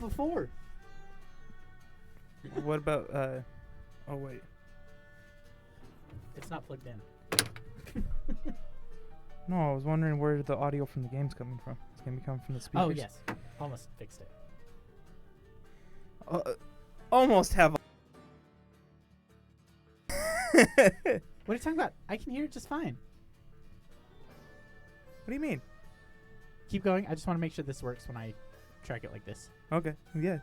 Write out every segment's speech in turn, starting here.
before. What about oh wait. It's not plugged in. No, I was wondering where the audio from the game's coming from. It's gonna be coming from the speakers. Oh yes, almost fixed it. Almost have. What are you talking about? I can hear it just fine. What do you mean? Keep going. I just want to make sure this works when I track it like this. Okay. Yeah.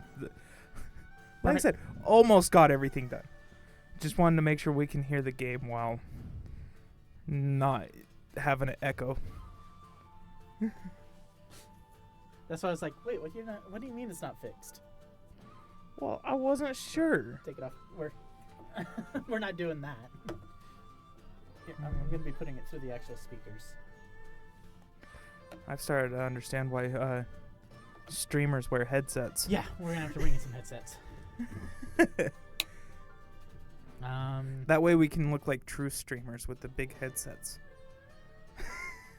Like I said, almost got everything done. Just wanted to make sure we can hear the game while not having an echo. That's why I was like, wait, what do you mean it's not fixed? Well, I wasn't sure. Take it off. We're not doing that. Here, I'm going to be putting it through the actual speakers. I've started to understand why streamers wear headsets. Yeah, we're going to have to bring in some headsets. That way we can look like true streamers with the big headsets.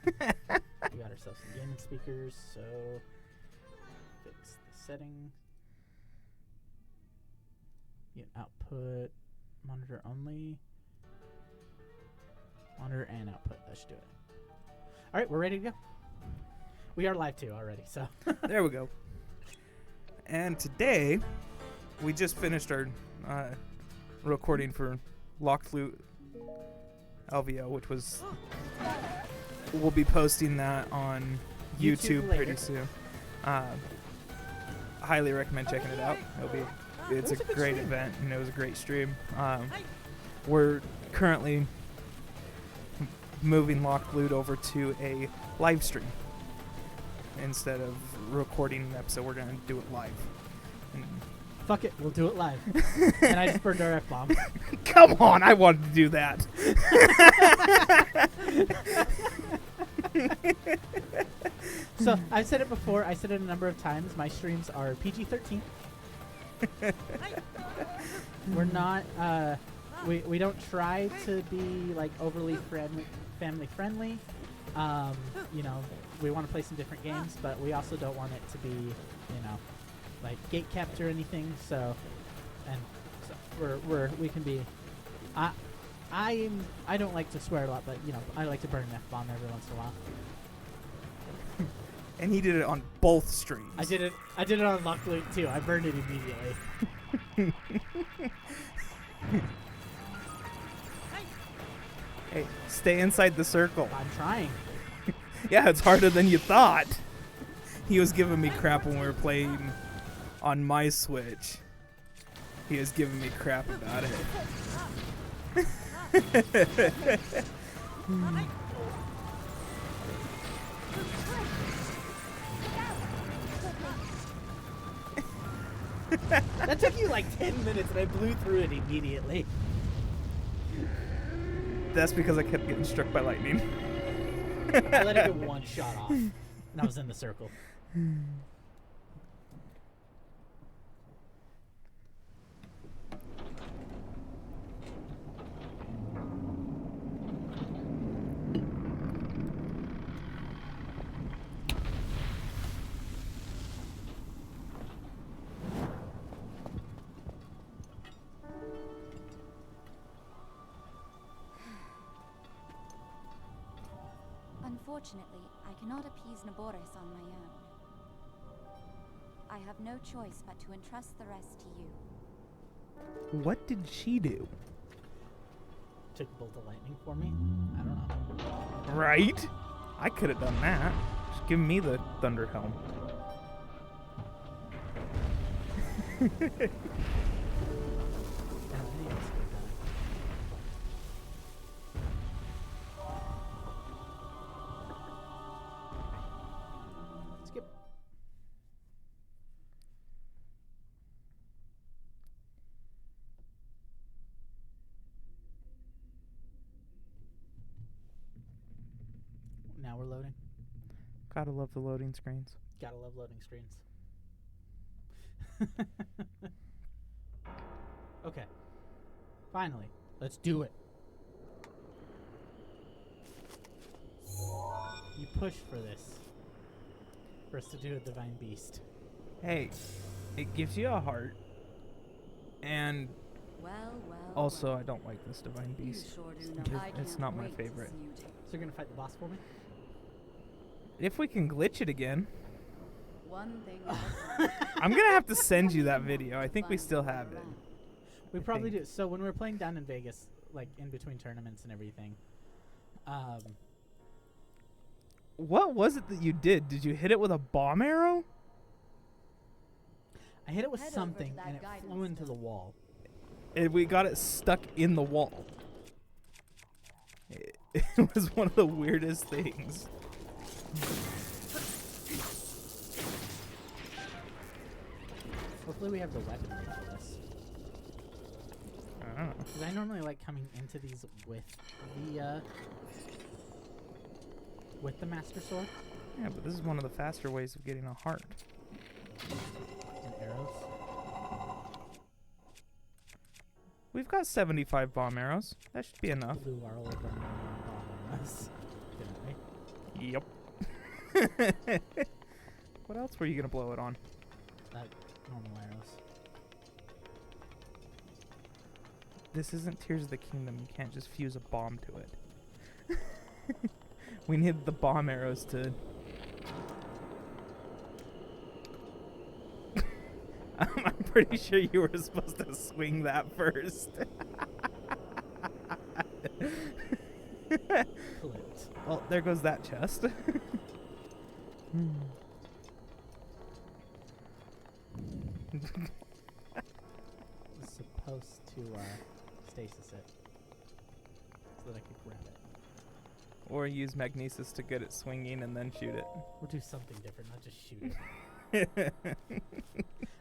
We got ourselves some gaming speakers, so fix the setting. Output, monitor only. Monitor and output, that should do it. Alright, we're ready to go. We are live too already, so. There we go. And today, we just finished our recording for Locked Loot LVO, which was... We'll be posting that on YouTube pretty soon. Highly recommend checking it out. It's a great event, and it was a great stream. We're currently moving Locked Loot over to a live stream. Instead of recording an episode, we're going to do it live. Fuck it, we'll do it live. And I just burned our F-bomb. Come on, I wanted to do that. So, I've said it before, I said it a number of times, my streams are PG-13. We're not, we don't try to be, like, overly family friendly. You know, we want to play some different games, but we also don't want it to be, you know, like gate-kept or anything, so, and so we can be, I don't like to swear a lot, but, you know, I like to burn an F-bomb every once in a while. And he did it on both streams. I did it on Locked Loot too. I burned it immediately. Hey, stay inside the circle. I'm trying. Yeah, it's harder than you thought. He was giving me crap when we were playing on my Switch. He was giving me crap about it. That took you like 10 minutes and I blew through it immediately. That's because I kept getting struck by lightning. I let it get one shot off and I was in the circle. Unfortunately, I cannot appease Neboris on my own. I have no choice but to entrust the rest to you. What did she do? Took a bolt of lightning for me? I don't know. Right? I could have done that. Just give me the Thunder Helm. Skip. Now we're loading. Gotta love the loading screens. Gotta love loading screens. Okay. Finally. Let's do it. You pushed for this. For us to do a Divine Beast. Hey, It gives you a heart. And Well, also, well. I don't like this divine You beast. sure do know. I It's can't not my wait to favorite. see you two. So you're gonna fight the boss for me? If we can glitch it again, One thing at a time. I'm gonna have to send you that video. I think we Fun still to have it. around. We I probably think. do. So when we were playing down in Vegas, like in between tournaments and everything, What was it that you did? Did you hit it with a bomb arrow? I hit it with Head over to something that and it guidance flew into the stone. wall. And we got it stuck in the wall. It was one of the weirdest things. Hopefully we have the weaponry for this. I don't know. Because I normally like coming into these with the Master Sword Yeah, but this is one of the faster ways of getting a heart. and arrows. We've got 75 bomb arrows. That should be enough. Blew our old bomb on us, didn't we? Yep. What else were you gonna blow it on? Normal arrows. This isn't Tears of the Kingdom. You can't just fuse a bomb to it. We need the bomb arrows to... I'm pretty sure you were supposed to swing that first. Flipped. Well, there goes that chest. Was supposed to stasis it so that I could grab it. Or use magnesis to get it swinging and then shoot it. Or do something different, not just shoot it.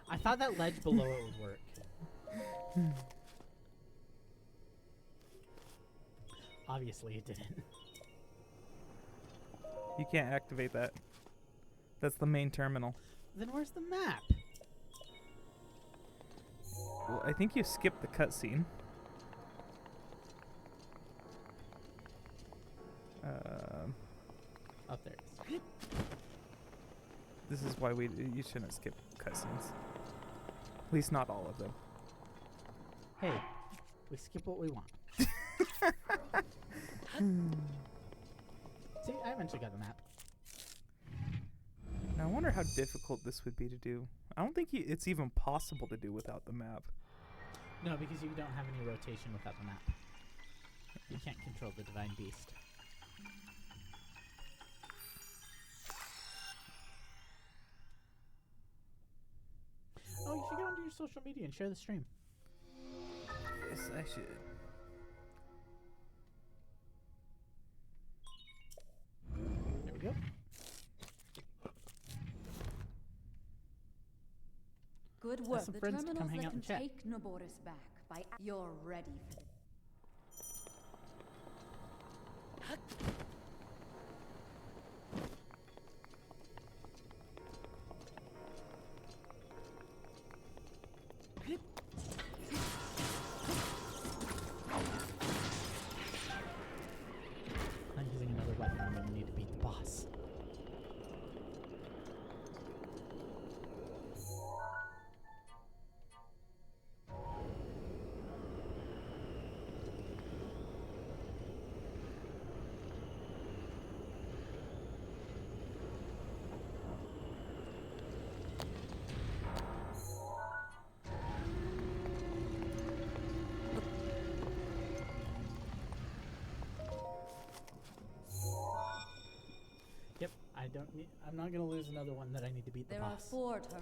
I thought that ledge below it would work. Obviously it didn't. You can't activate that. That's the main terminal. Then where's the map? Well, I think you skipped the cutscene. Up there it is. This is why you shouldn't skip cutscenes. At least not all of them. Hey, we skip what we want. See, I eventually got the map. Now I wonder how difficult this would be to do. I don't think it's even possible to do without the map. No, because you don't have any rotation without the map. You can't control the divine beast. Oh, you should get onto your social media and share the stream. Yes, I should. There we go. Good work. some The friends to come terminals hang that out can and chat. take Neboris back by you're ready for this. I'm using another weapon when we need to beat the boss. Yep, I don't need. I'm not gonna lose another one that I need to beat the There are boss. 4 ter-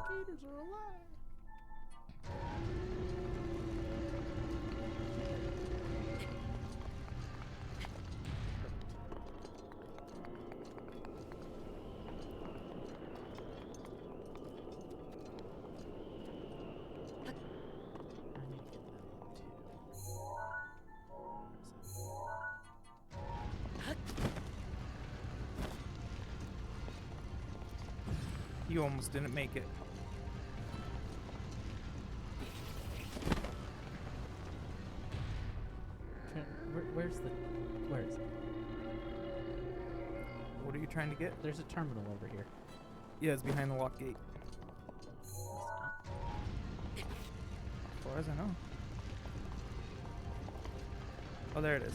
Gators are alive. I need to get that one too. You almost didn't make it. Where's the... Where is it? What are you trying to get? There's a terminal over here. Yeah, it's behind the lock gate. It's not. As far as I know. Oh, there it is.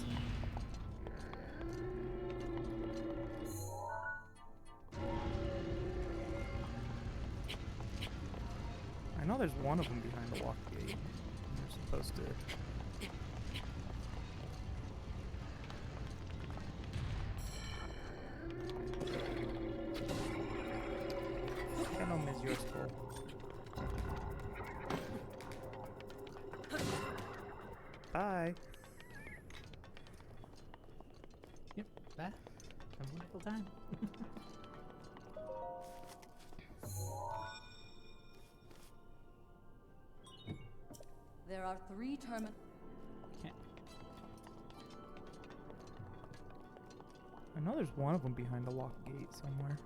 I know there's one of them behind the lock gate. You're supposed to... I know Ms. Yours full. Bye. Yep, that. Have a wonderful time. There are 3 terminals. Can't. I know there's one of them behind the lock gate somewhere.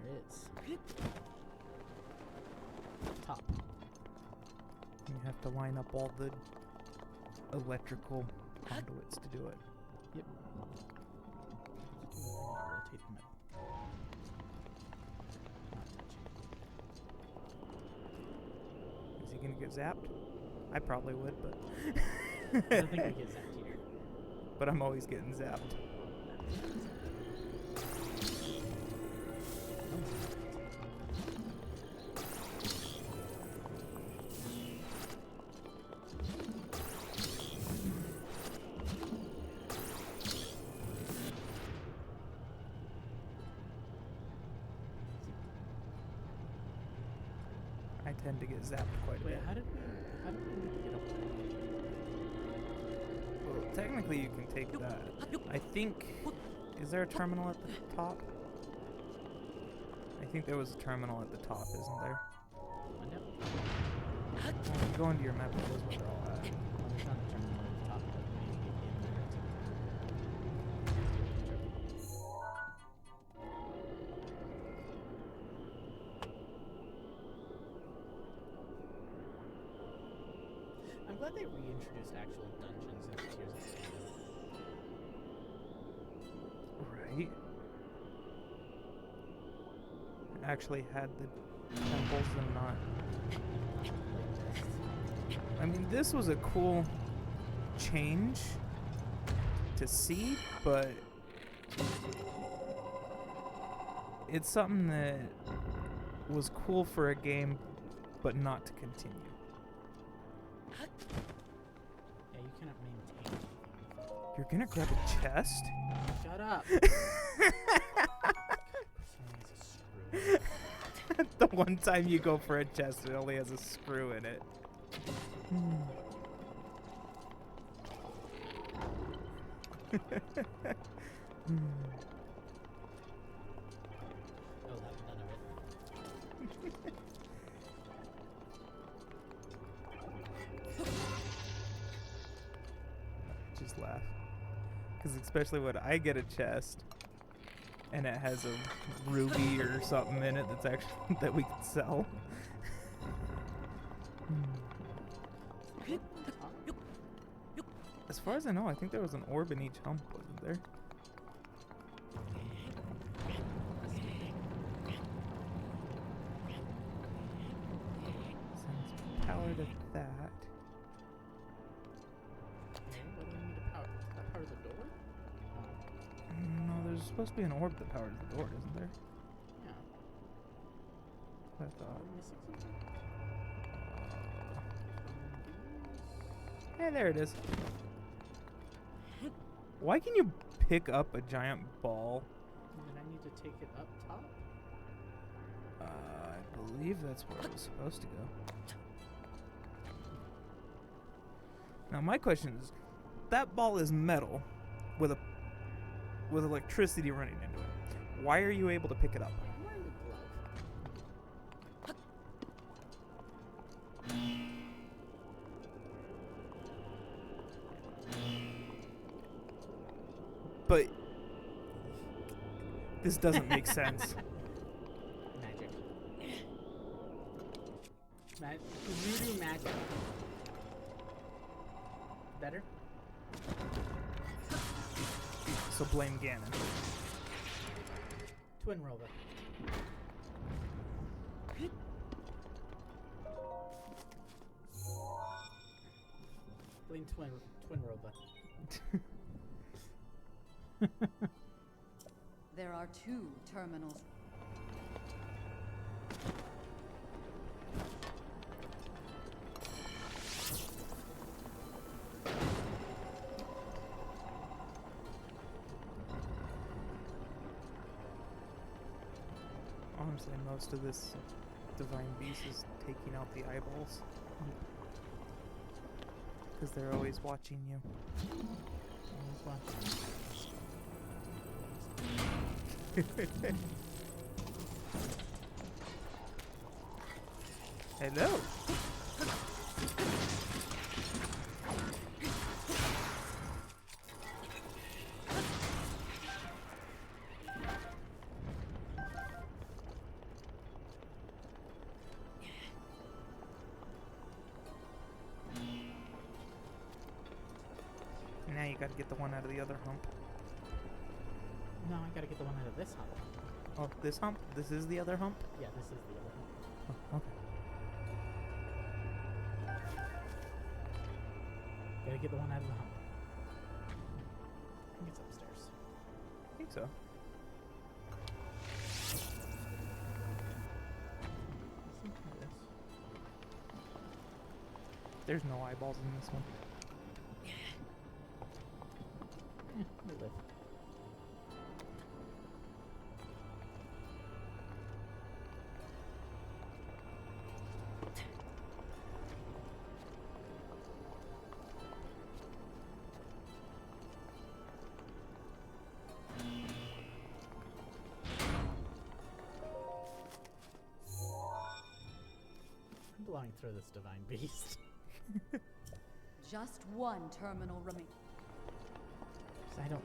There is. Top. You have to line up all the electrical conduits to do it. Yep. Rotate the middle. Not touching. Is he gonna get zapped? I probably would, but I don't think we get zapped here. but I'm always getting zapped. I tend to get zapped quite a Wait, bit. how did we get up there? Well, technically you can take that. I think... Is there a terminal at the top? I think there was a terminal at the top, isn't there? No. Well, go into your map, it shows where they're all at. Well, there's not a terminal at the top, but we need to get in there I'm glad they reintroduced actual dungeons in Tears of the Kingdom. Right. Actually had the temples and not... I mean, this was a cool change to see, but it's something that was cool for a game, but not to continue. Yeah, you cannot maintain. You're gonna grab a chest? Shut up. The one time you go for a chest, it only has a screw in it. Oh, that's none of it. Just laugh. Because especially when I get a chest and it has a ruby or something in it that's actually that we can sell. As far as I know, I think there was an orb in each hump, wasn't there? Sends power to that. What do we need to power? Does that power the door? No, there's supposed to be an orb that powers the door, isn't there? Yeah. I Are thought. we missing something? Hey, there it is. Why can you pick up a giant ball? And then I need to take it up top? I believe that's where it was supposed to go. Now my question is, that ball is metal with electricity running into it. Why are you able to pick it up? I'm wearing a glove. But this doesn't make sense. Magic. Voodoo magic. Better? So blame Ganon. Twin Rover. Blame Twin Rover. There are 2 terminals. Honestly, most of this divine beast is taking out the eyeballs. Because they're always watching you. Always watching. Hello. Now you gotta get the one out of the other hump. No, I gotta get the one out of this hump. Oh, this hump? This is the other hump? Yeah, this is the other hump. Oh, okay. Gotta get the one out of the hump. I think it's upstairs. I think so. There's no eyeballs in this one. We live. I'm blowing through this divine beast. Just 1 terminal remains. I don't.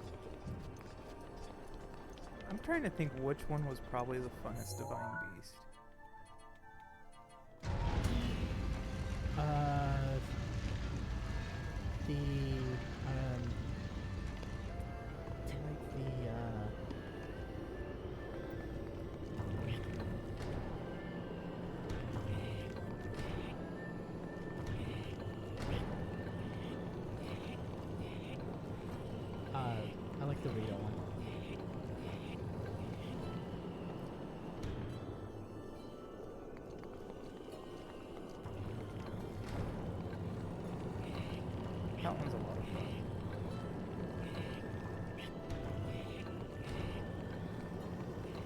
I'm trying to think which one was probably the funnest divine beast. I like the Rito one. That one's a lot of fun.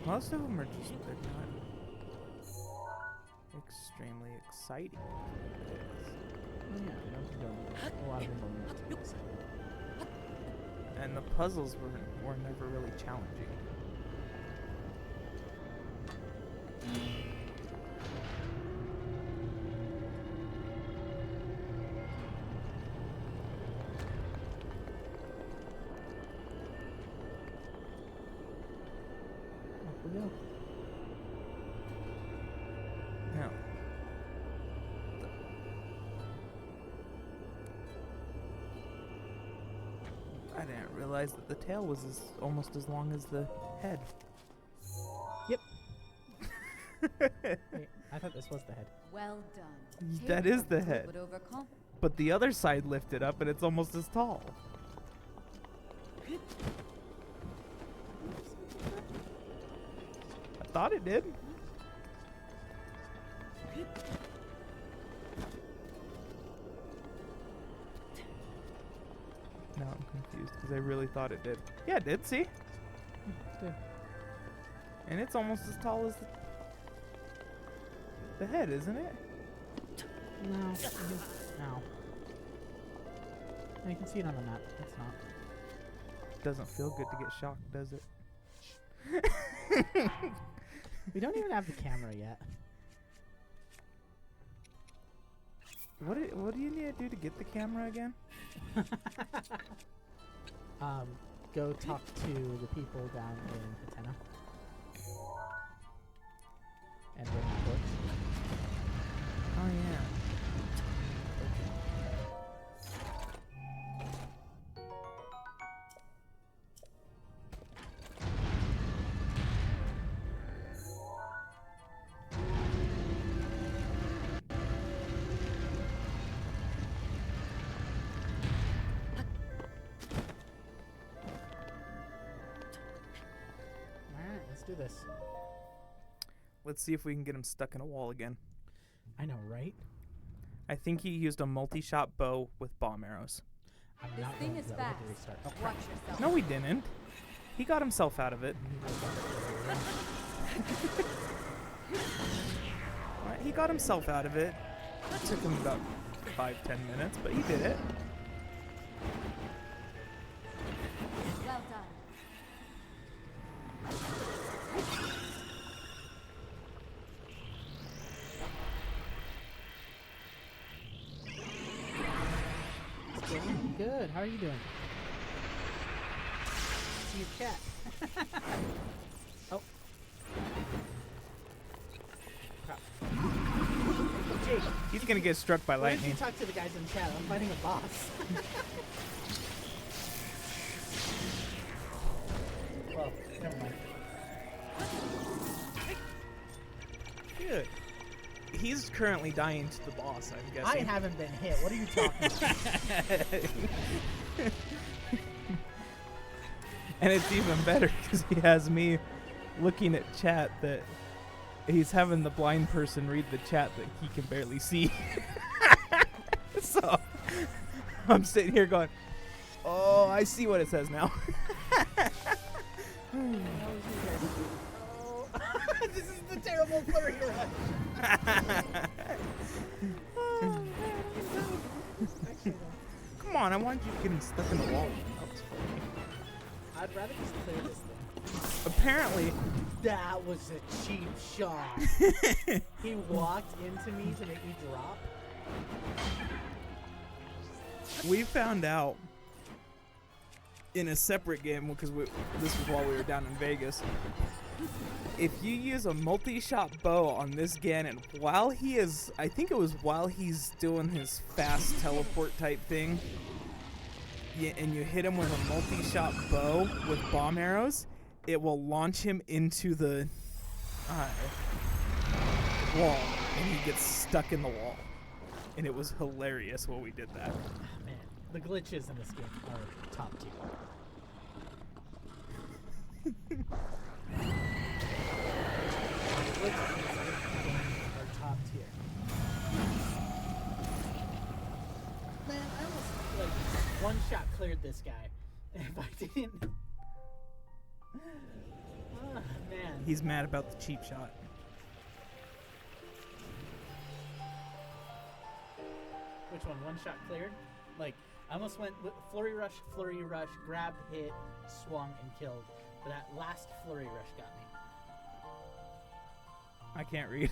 Most of them are just, they're not extremely exciting. Oh, yeah, a lot of them are meant to be exciting. And the puzzles were never really challenging. Up we go. Now, I didn't realize that the tail was almost as long as the head. Yep. Wait, I thought this was the head. Well done. That is the head. But overcome. But the other side lifted up and it's almost as tall. I thought it did. Now I'm confused because I really thought it did. Yeah, it did, see? Good. And it's almost as tall as the head, isn't it? No. No. You can see it on the map. It's not. Doesn't feel good to get shocked, does it? We don't even have the camera yet. What do you need to do to get the camera again? Go talk to the people down in Hatena. And bring the torch. Oh yeah. Let's do this. Let's see if we can get him stuck in a wall again. I know, right? I think he used a multi-shot bow with bomb arrows. I'm This not thing going is to be able to fast. restart. Oh, Watch yourself. No, he didn't. He got himself out of it. He got himself out of it. It took him about 5-10 minutes, but he did it. Well done. Good. How are you doing? See your chat. Oh. Crap. Jake, He's gonna get struck by why don't you lightning. talk to the guys in chat? I'm fighting a boss. Well, never mind. Good. He's currently dying to the boss, I'm guessing. I haven't been hit. What are you talking about? And it's even better because he has me looking at chat that he's having the blind person read the chat that he can barely see. So I'm sitting here going, oh, I see what it says now. Oh, this is the terrible flurry rush. Come on, I wanted you to get him stuck in the wall. That was funny. I'd rather just clear this thing. Apparently, That was a cheap shot. He walked into me to make me drop. we found out in a separate game, because this was while we were down in Vegas. If you use a multi-shot bow on this Ganon while he is, I think it was while he's doing his fast teleport type thing, and you hit him with a multi-shot bow with bomb arrows, it will launch him into the wall, and he gets stuck in the wall. And it was hilarious when we did that. Ah, man, the glitches in this game are top tier. The glitches in this game are top tier. Man, I almost like one shot cleared this guy. If I didn't, ah, man. He's mad about the cheap shot. Which one? One shot cleared? Like, I almost went with flurry rush, grab, hit, swung, and killed. But that last flurry rush got me. I can't read.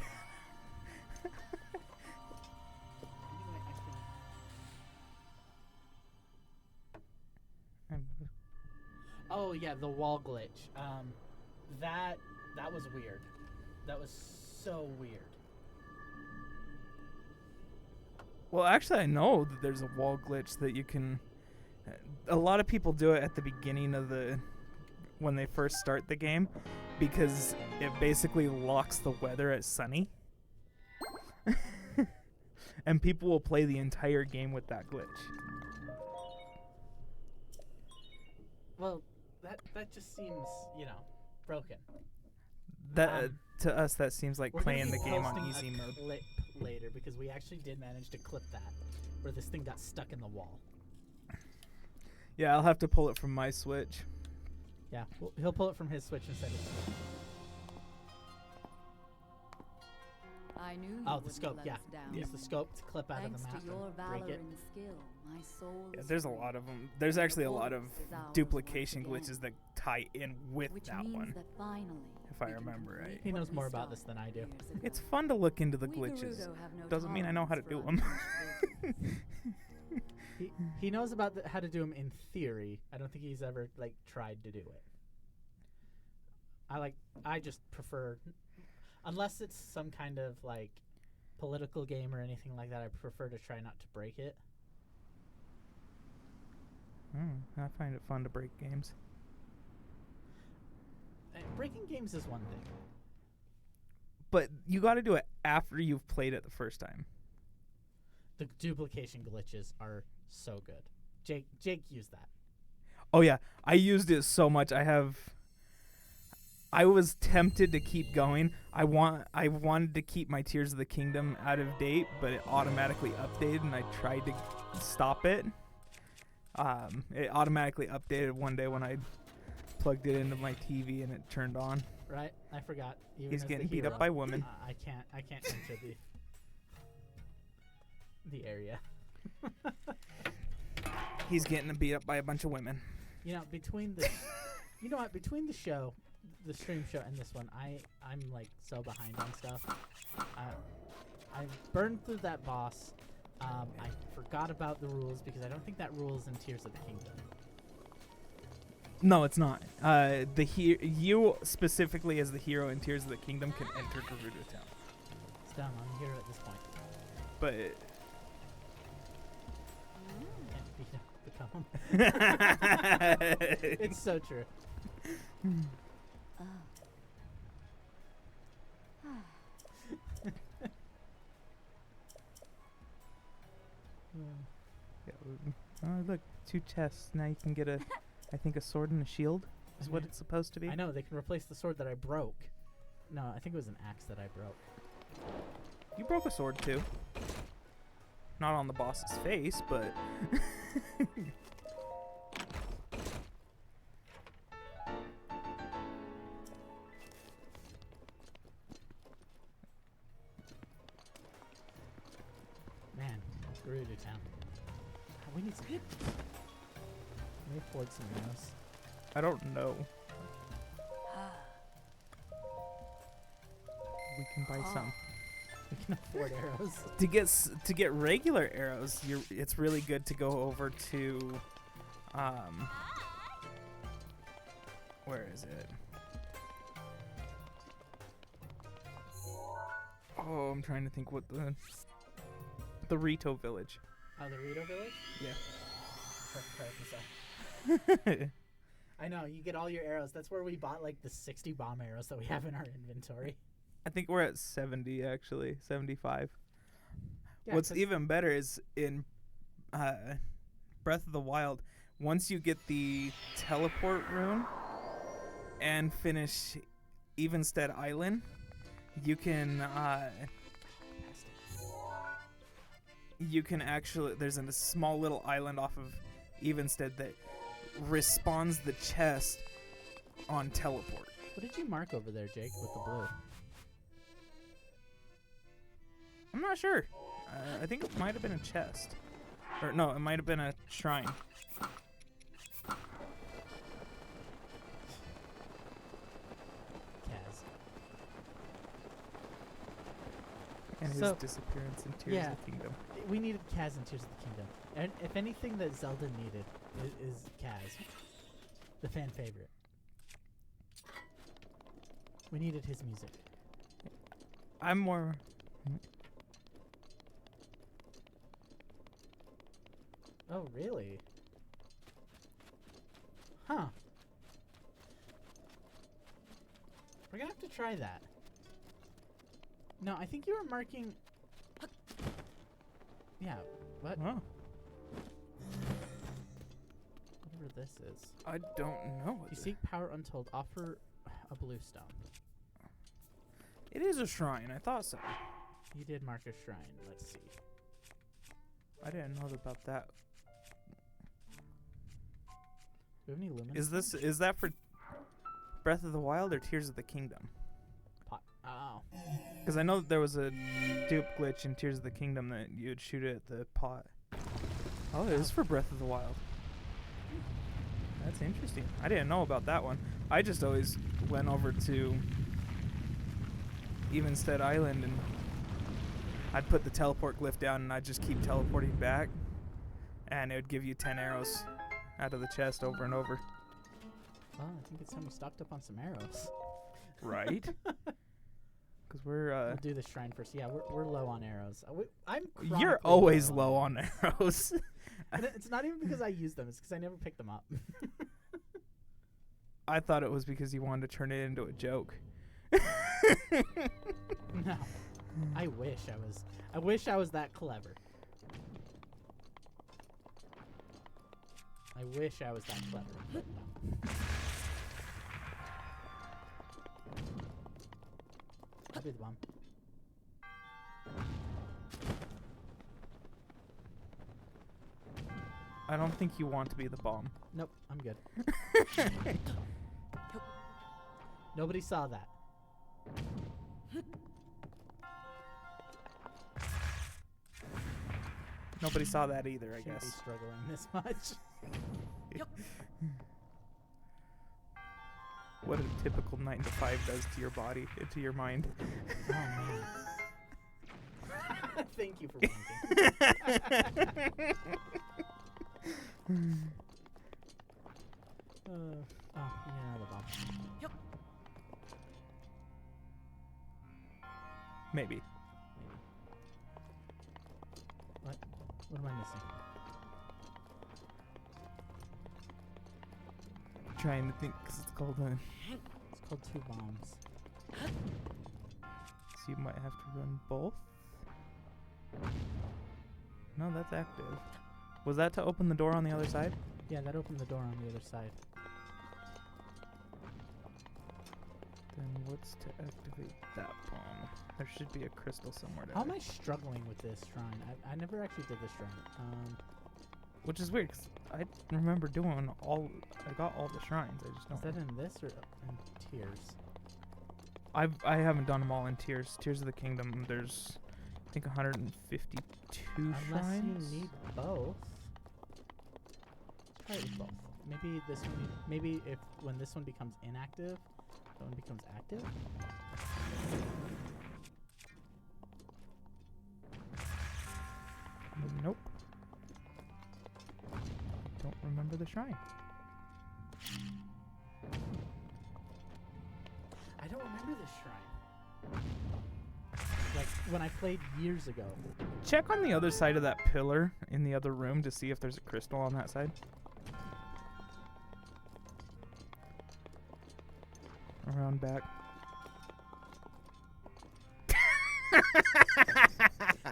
Anyway, oh yeah, the wall glitch. That was weird. That was so weird. Well, actually, I know that there's a wall glitch that you can. A lot of people do it at the beginning of when they first start the game, because it basically locks the weather as sunny. And people will play the entire game with that glitch. Well, that just seems, broken. That to us, that seems like We're gonna playing be the game on posting easy a mode. clip later because we actually did manage to clip that, where this thing got stuck in the wall. Yeah, I'll have to pull it from my Switch. Yeah, he'll pull it from his Switch and send it to me. I knew you Oh, the wouldn't scope, let yeah. us down. Use the scope to clip out Thanks of the map to your and valor break it. and skill, my soul Yeah, is there's a free. lot of them. There's actually a lot of Force is ours duplication once glitches again, that tie in with which that means one. that finally, if I we can remember complete right. He what knows we more about this started than I do. years ago. It's fun to look into the We glitches. Gerudo have no Doesn't mean I know how to tolerance do for them. unfinished business. He knows about how to do them in theory. I don't think he's ever tried to do it. I just prefer, unless it's some kind of political game or anything like that, I prefer to try not to break it. I find it fun to break games. Breaking games is one thing. But you got to do it after you've played it the first time. The duplication glitches are so good. Jake used that. Oh yeah, I used it so much. I I was tempted to keep going. I wanted to keep my Tears of the Kingdom out of date, but it automatically updated, and I tried to stop it. It automatically updated one day when I plugged it into my TV and it turned on. Right, I forgot. Even He's as getting the beat up hero, by women. I can't enter the area. He's getting beat up by a bunch of women. You know, between the between the show, the stream show, and this one, I'm like so behind on stuff. I burned through that boss. I forgot about the rules because I don't think that rules in Tears of the Kingdom. No, it's not. You specifically as the hero in Tears of the Kingdom can enter Gerudo Town. It's dumb. I'm a hero at this point. But Can't beat up the column. It's so true. Oh, look, 2 chests. Now you can get I think a sword and a shield is what it's supposed to be. I know, they can replace the sword that I broke. No, I think it was an axe that I broke. You broke a sword too. Not on the boss's face, but Man, Gerudo Town. We need some. Let me afford some arrows. I don't know. We can buy some. We can afford arrows. To get regular arrows, it's really good to go over to where is it? Oh, I'm trying to think what the Rito village. Oh, the Rito village? Yeah. I know, you get all your arrows. That's where we bought like the 60 bomb arrows that we have in our inventory. I think we're at 70 actually, 75. Yeah, What's even better is in Breath of the Wild, once you get the teleport rune and finish Evenstead Island, you can actually, there's a small little island off of Evenstead that respawns the chest on teleport. What did you mark over there, Jake, with the blue? I'm not sure. I think it might have been a chest. Or no, it might have been a shrine. Kaz. And his So, disappearance in Tears yeah. of the Kingdom. We needed Kaz in Tears of the Kingdom. And if anything that Zelda needed is Kaz. The fan favorite. We needed his music. I'm more... Oh, really? Huh. We're gonna have to try that. No, I think you were marking... Yeah, what? Oh, Whatever this is. I don't know. What If you seek power untold, offer a blue stone. It is a shrine. I thought so. You did mark a shrine. Let's see. I didn't know about that. Do we have any luminous? Is that for Breath of the Wild or Tears of the Kingdom? pot? Oh. Because I know that there was a dupe glitch in Tears of the Kingdom that you would shoot it at the pot. Oh, it is for Breath of the Wild. That's interesting. I didn't know about that one. I just always went over to Evenstead Island and I'd put the teleport glyph down and I'd just keep teleporting back. And it would give you 10 arrows out of the chest over and over. Well, I think it's time we stocked up on some arrows. Right? Because we're... We'll do the shrine first. Yeah, we're low on arrows. I'm You're chronically always on low on arrows. And it's not even because I use them. It's because I never pick them up. I thought it was because you wanted to turn it into a joke. No. I wish I was that clever. I wish I was that clever, but no. be the bomb. I don't think you want to be the bomb. Nope, I'm good. Nobody saw that. Nobody saw that either, I Shouldn't be guess. struggling this much. What a typical 9 to 5 does to your body, to your mind. Oh man. Thank you for winking. Oh, you need another bomb. Maybe. What? What am I missing? Trying to think, because it's called It's called 2 bombs. so you might have to run both. No, that's active. Was that to open the door on the other side? Yeah, that opened the door on the other side. Then what's to activate that bomb? There should be a crystal somewhere. How am I struggling with this shrine? I never actually did this shrine. Which is weird, because I remember doing all... I got all the shrines, I just don't... Is that in this or in Tears? I haven't done them all in Tears. Tears of the Kingdom, there's, I think, 152 Unless shrines. you need both. Try it with both. Maybe this one... Maybe if when this one becomes inactive, that one becomes active? Nope. Don't remember the shrine. I don't remember this shrine. Like, when I played years ago. Check on the other side of that pillar in the other room to see if there's a crystal on that side. Around back.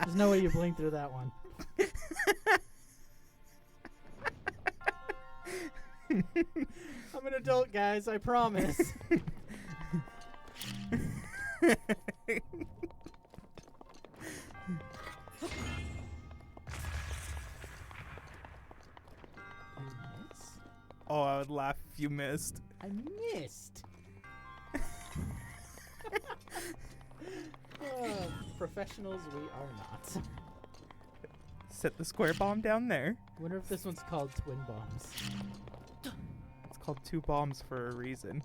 There's no way you blink through that one. I'm an adult, guys, I promise. Oh, I would laugh if you missed. I missed. Professionals we are not. Set the square bomb down there. Wonder if this one's called Twin Bombs. It's called 2 bombs for a reason.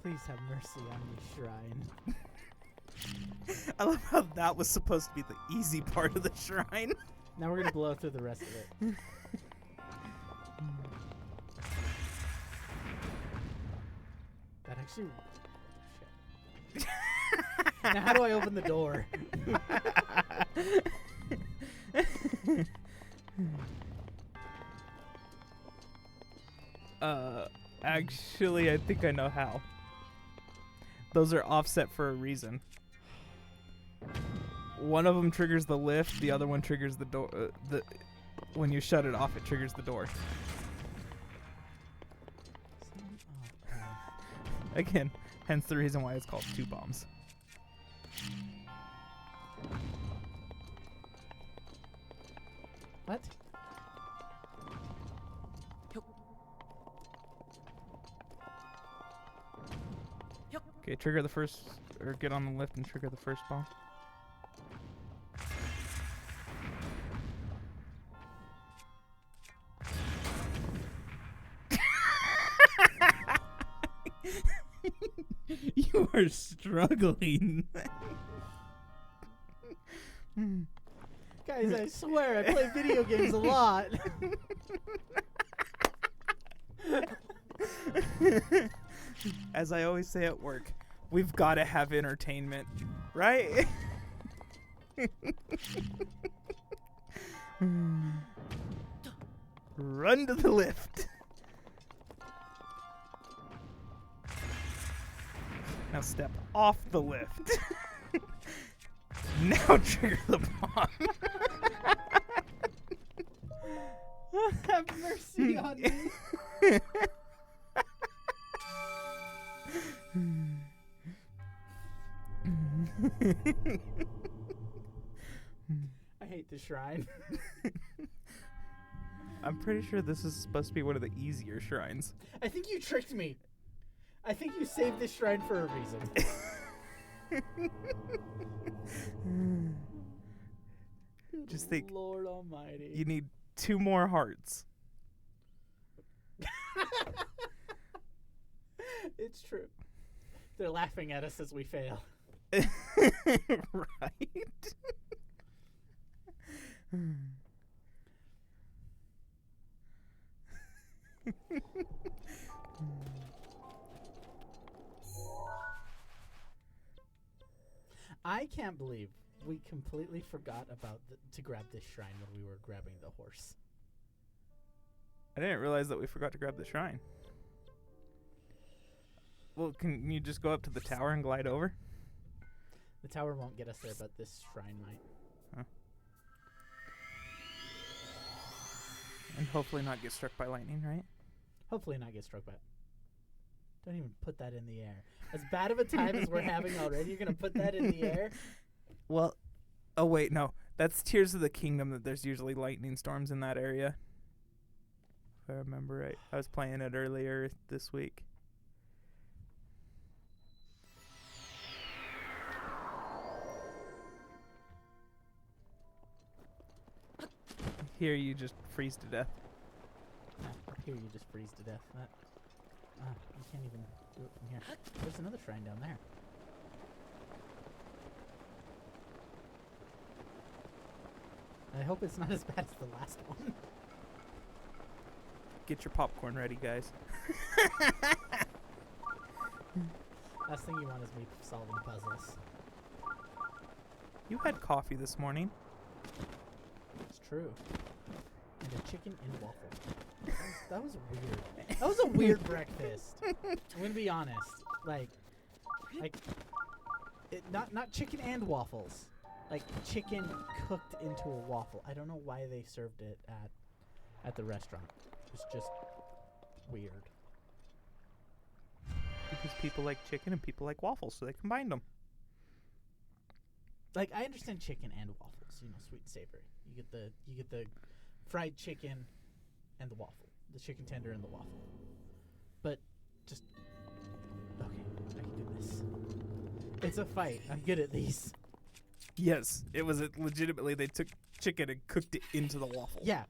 Please have mercy on me, shrine. I love how that was supposed to be the easy part of the shrine. Now we're gonna blow through the rest of it. That actually... Shit. Now how do I open the door? Actually, I think I know how. Those are offset for a reason. One of them triggers the lift, the other one triggers the door. When you shut it off, it triggers the door. Again, hence the reason why it's called 2 bombs. What? Okay, trigger the first, or get on the lift and trigger the first bomb. You are struggling. Guys, I swear I play video games a lot. As I always say at work, we've got to have entertainment, right? Run to the lift. Now step off the lift. Now trigger the bomb. Have mercy on me. I hate the shrine. I'm pretty sure this is supposed to be one of the easier shrines. I think you tricked me. I think you saved this shrine for a reason. Just think, Lord Almighty. you need 2 more hearts. It's true. They're laughing at us as we fail. Right? I can't believe we completely forgot about to grab this shrine when we were grabbing the horse. I didn't realize that we forgot to grab the shrine. Well, can you just go up to the tower and glide over? The tower won't get us there, but this shrine might. Huh. And hopefully not get struck by lightning, right? Hopefully not get struck by it. Don't even put that in the air. As bad of a time as we're having already, you're going to put that in the air? Well, oh wait, no. That's Tears of the Kingdom that there's usually lightning storms in that area. If I remember right. I was playing it earlier this week. Here you just freeze to death. Here you just freeze to death. You can't even do it from here. There's another shrine down there. I hope it's not as bad as the last one. Get your popcorn ready, guys. Last thing you want is me solving puzzles. You had coffee this morning. It's true. And a chicken and waffle. That was weird. That was a weird breakfast. I'm gonna be honest. Like, not chicken and waffles. Like chicken cooked into a waffle. I don't know why they served it at the restaurant. It's just weird. Because people like chicken and people like waffles, so they combined them. Like, I understand chicken and waffles, you know, sweet and savory. You get the fried chicken and the waffle, the chicken tender and the waffle. But just okay, I can do this. It's a fight. I'm good at these. Yes, it was legitimately they took chicken and cooked it into the waffle. Yeah,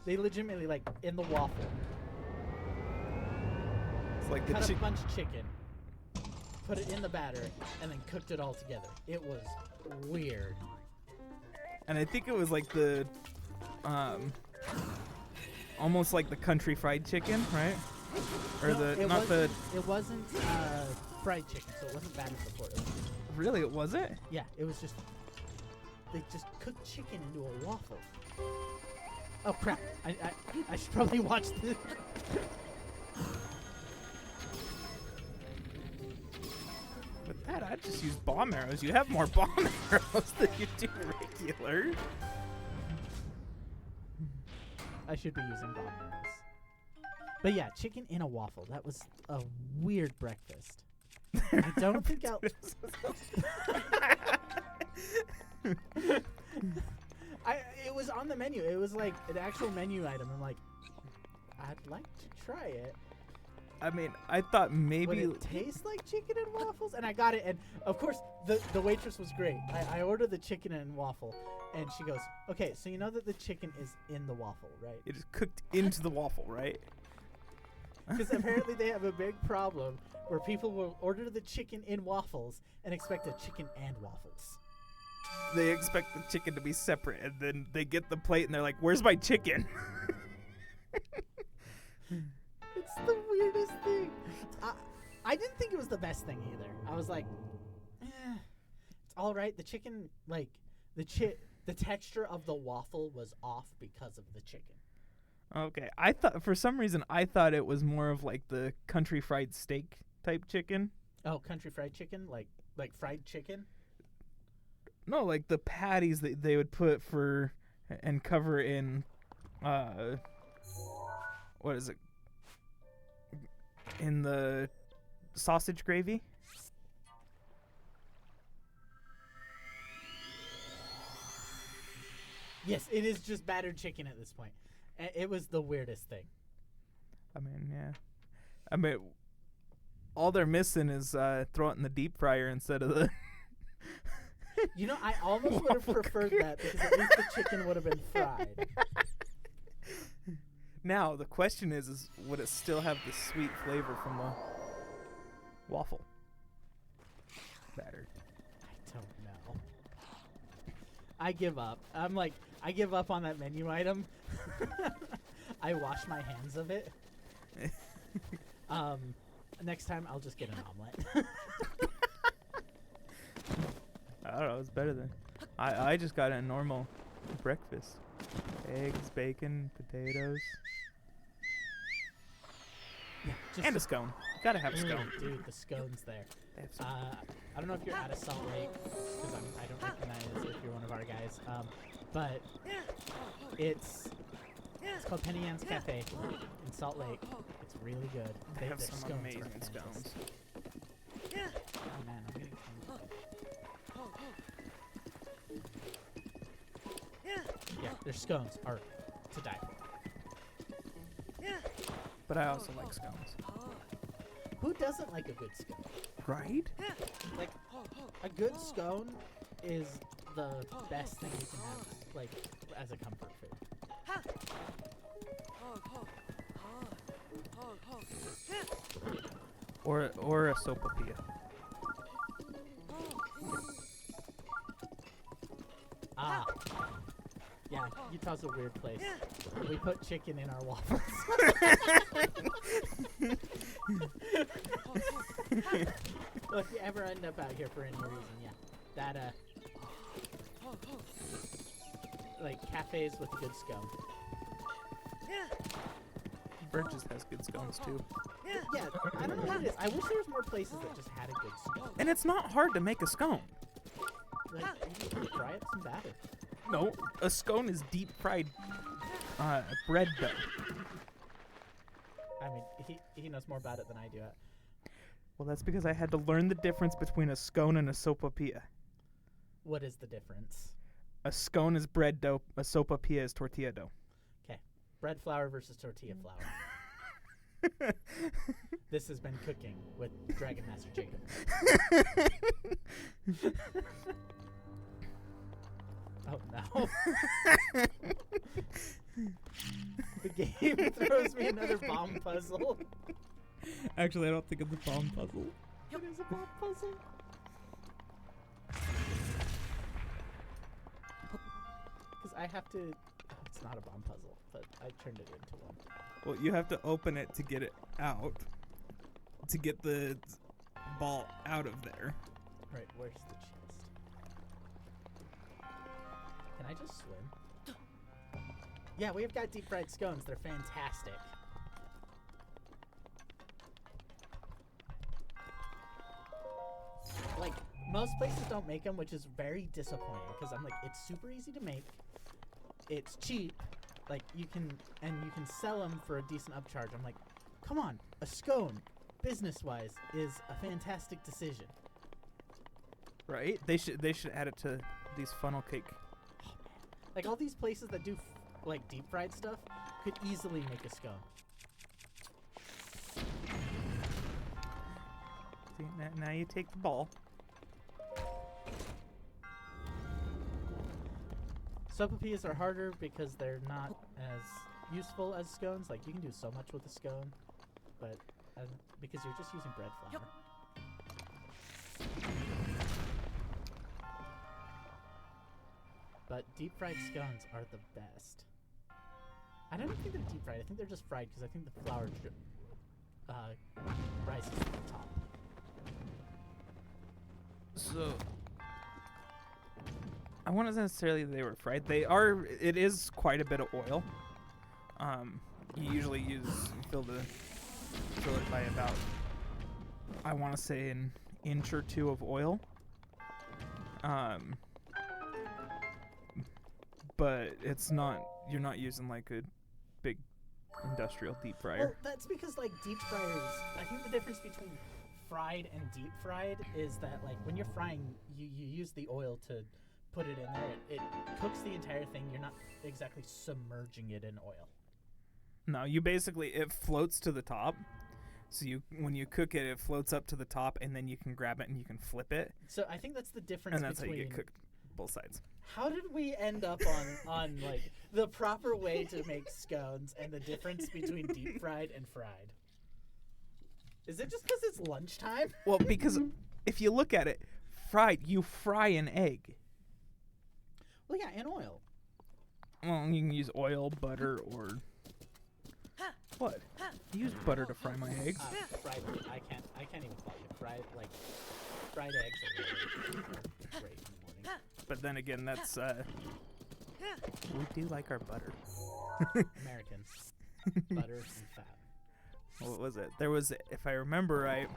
they legitimately, like, in the waffle. It's like the Cut a bunch of chicken, put it in the batter, and then cooked it all together. It was weird. And I think it was like the, almost like the country fried chicken, right? Or No, the, it not the, It wasn't fried chicken, so it wasn't battered before. It was just, really, it wasn't? yeah, it was just, they just cooked chicken into a waffle. Oh crap! I should probably watch this. With that, I'd just use bomb arrows. You have more bomb arrows than you do regular. I should be using bomb arrows. But yeah, chicken in a waffle. That was a weird breakfast. I don't think I'll. It was on the menu. It was like an actual menu item. I'm like, I'd like to try it. I mean, I thought maybe Would it taste like chicken and waffles? And I got it, and of course the waitress was great. I ordered the chicken and waffle, and she goes, "Okay, so you know that the chicken is in the waffle, right?" it is cooked into the waffle, right? Because apparently they have a big problem where people will order the chicken in waffles and expect a chicken and waffles. They expect the chicken to be separate, and then they get the plate, and they're like, "Where's my chicken?" It's the weirdest thing. I didn't think it was the best thing either. I was like, it's all right. The chicken, like the texture of the waffle was off because of the chicken. Okay, I thought for some reason I thought it was more of like the country fried steak type chicken. Oh, country fried chicken, like fried chicken. No, like the patties that they would put for and cover in what is it? In the sausage gravy? Yes, it is just battered chicken at this point. It was the weirdest thing. I mean, yeah. I mean, all they're missing is throw it in the deep fryer instead of the. You know, I almost would have preferred that because at least the chicken would have been fried. Now the question is would it still have the sweet flavor from the waffle batter? I don't know. I give up. I give up on that menu item. I wash my hands of it. Next time I'll just get an omelet. I don't know. It's better than. I just got a normal breakfast. Eggs, bacon, potatoes, Yeah, just and a scone. You gotta have a scone. Dude, the scones there. They have some- I don't know if you're out of Salt Lake because I don't recognize if you're one of our guys. But it's called Penny Ann's Cafe in Salt Lake. It's really good. They have their some scones are amazing fantastic. scones. Oh man, I'm getting yeah, their scones are to die for. But I also like scones. Who doesn't like a good scone? Right? Like, a good scone is the best thing you can have, like, as a comfort food. Or a sopapilla. Ah. Yeah, Utah's a weird place. We put chicken in our waffles. Well, if you ever end up out here for any reason, yeah. That, like, cafes with a good scone. Burgess has good scones too. Yeah, I don't know what it is. I wish there was more places that just had a good scone. And it's not hard to make a scone. Like, you just fry up some batter. No, a scone is deep fried bread dough. I mean, he knows more about it than I do. Well, that's because I had to learn the difference between a scone and a sopapilla. What is the difference? A scone is bread dough, a sopapilla is tortilla dough. Okay, bread flour versus tortilla flour. This has been Cooking with Dragon Master Jacob. Oh no. The game throws me another bomb puzzle. Actually, I don't think it's a bomb puzzle. It is a bomb puzzle. Because I have to... Oh, it's not a bomb puzzle, but I turned it into one. Well, you have to open it to get it out. To get the ball out of there. Right, where's the chest? Can I just swim? Yeah, we've got deep fried scones. They're fantastic. Like, most places don't make them, which is very disappointing because I'm like, it's super easy to make. It's cheap. Like, you can sell them for a decent upcharge. I'm like, come on, a scone, business-wise, is a fantastic decision. Right? They should add it to these funnel cake. Like, all these places that do, like, deep-fried stuff could easily make a scone. See, now you take the ball. Sopapillas are harder because they're not as useful as scones. Like, you can do so much with a scone, but because you're just using bread flour. But deep-fried scones are the best. I don't think they're deep-fried. I think they're just fried because I think the flour rises to the top. So I wouldn't necessarily they were fried. They are. It is quite a bit of oil. You usually fill it by about, I want to say, an inch or two of oil. but it's not. You're not using like a big industrial deep fryer. Well, that's because like deep fryers. I think the difference between fried and deep fried is that like when you're frying, you use the oil to put it in there. It cooks the entire thing. You're not exactly submerging it in oil. No, you basically it floats to the top. So when you cook it, it floats up to the top, and then you can grab it and you can flip it. So I think that's the difference. And that's between, how you get cooked both sides. How did we end up on like the proper way to make scones and the difference between deep fried and fried? Is it just because it's lunchtime? Well, because if you look at it, fried, you fry an egg. Well, yeah, in oil. Well, you can use oil, butter, or what? You use butter to fry my eggs. Fried. I can't even call it fried. Like fried eggs are really great in the morning. But then again, that's we do like our butter. Americans, butter and fat. What was it? There was, if I remember right,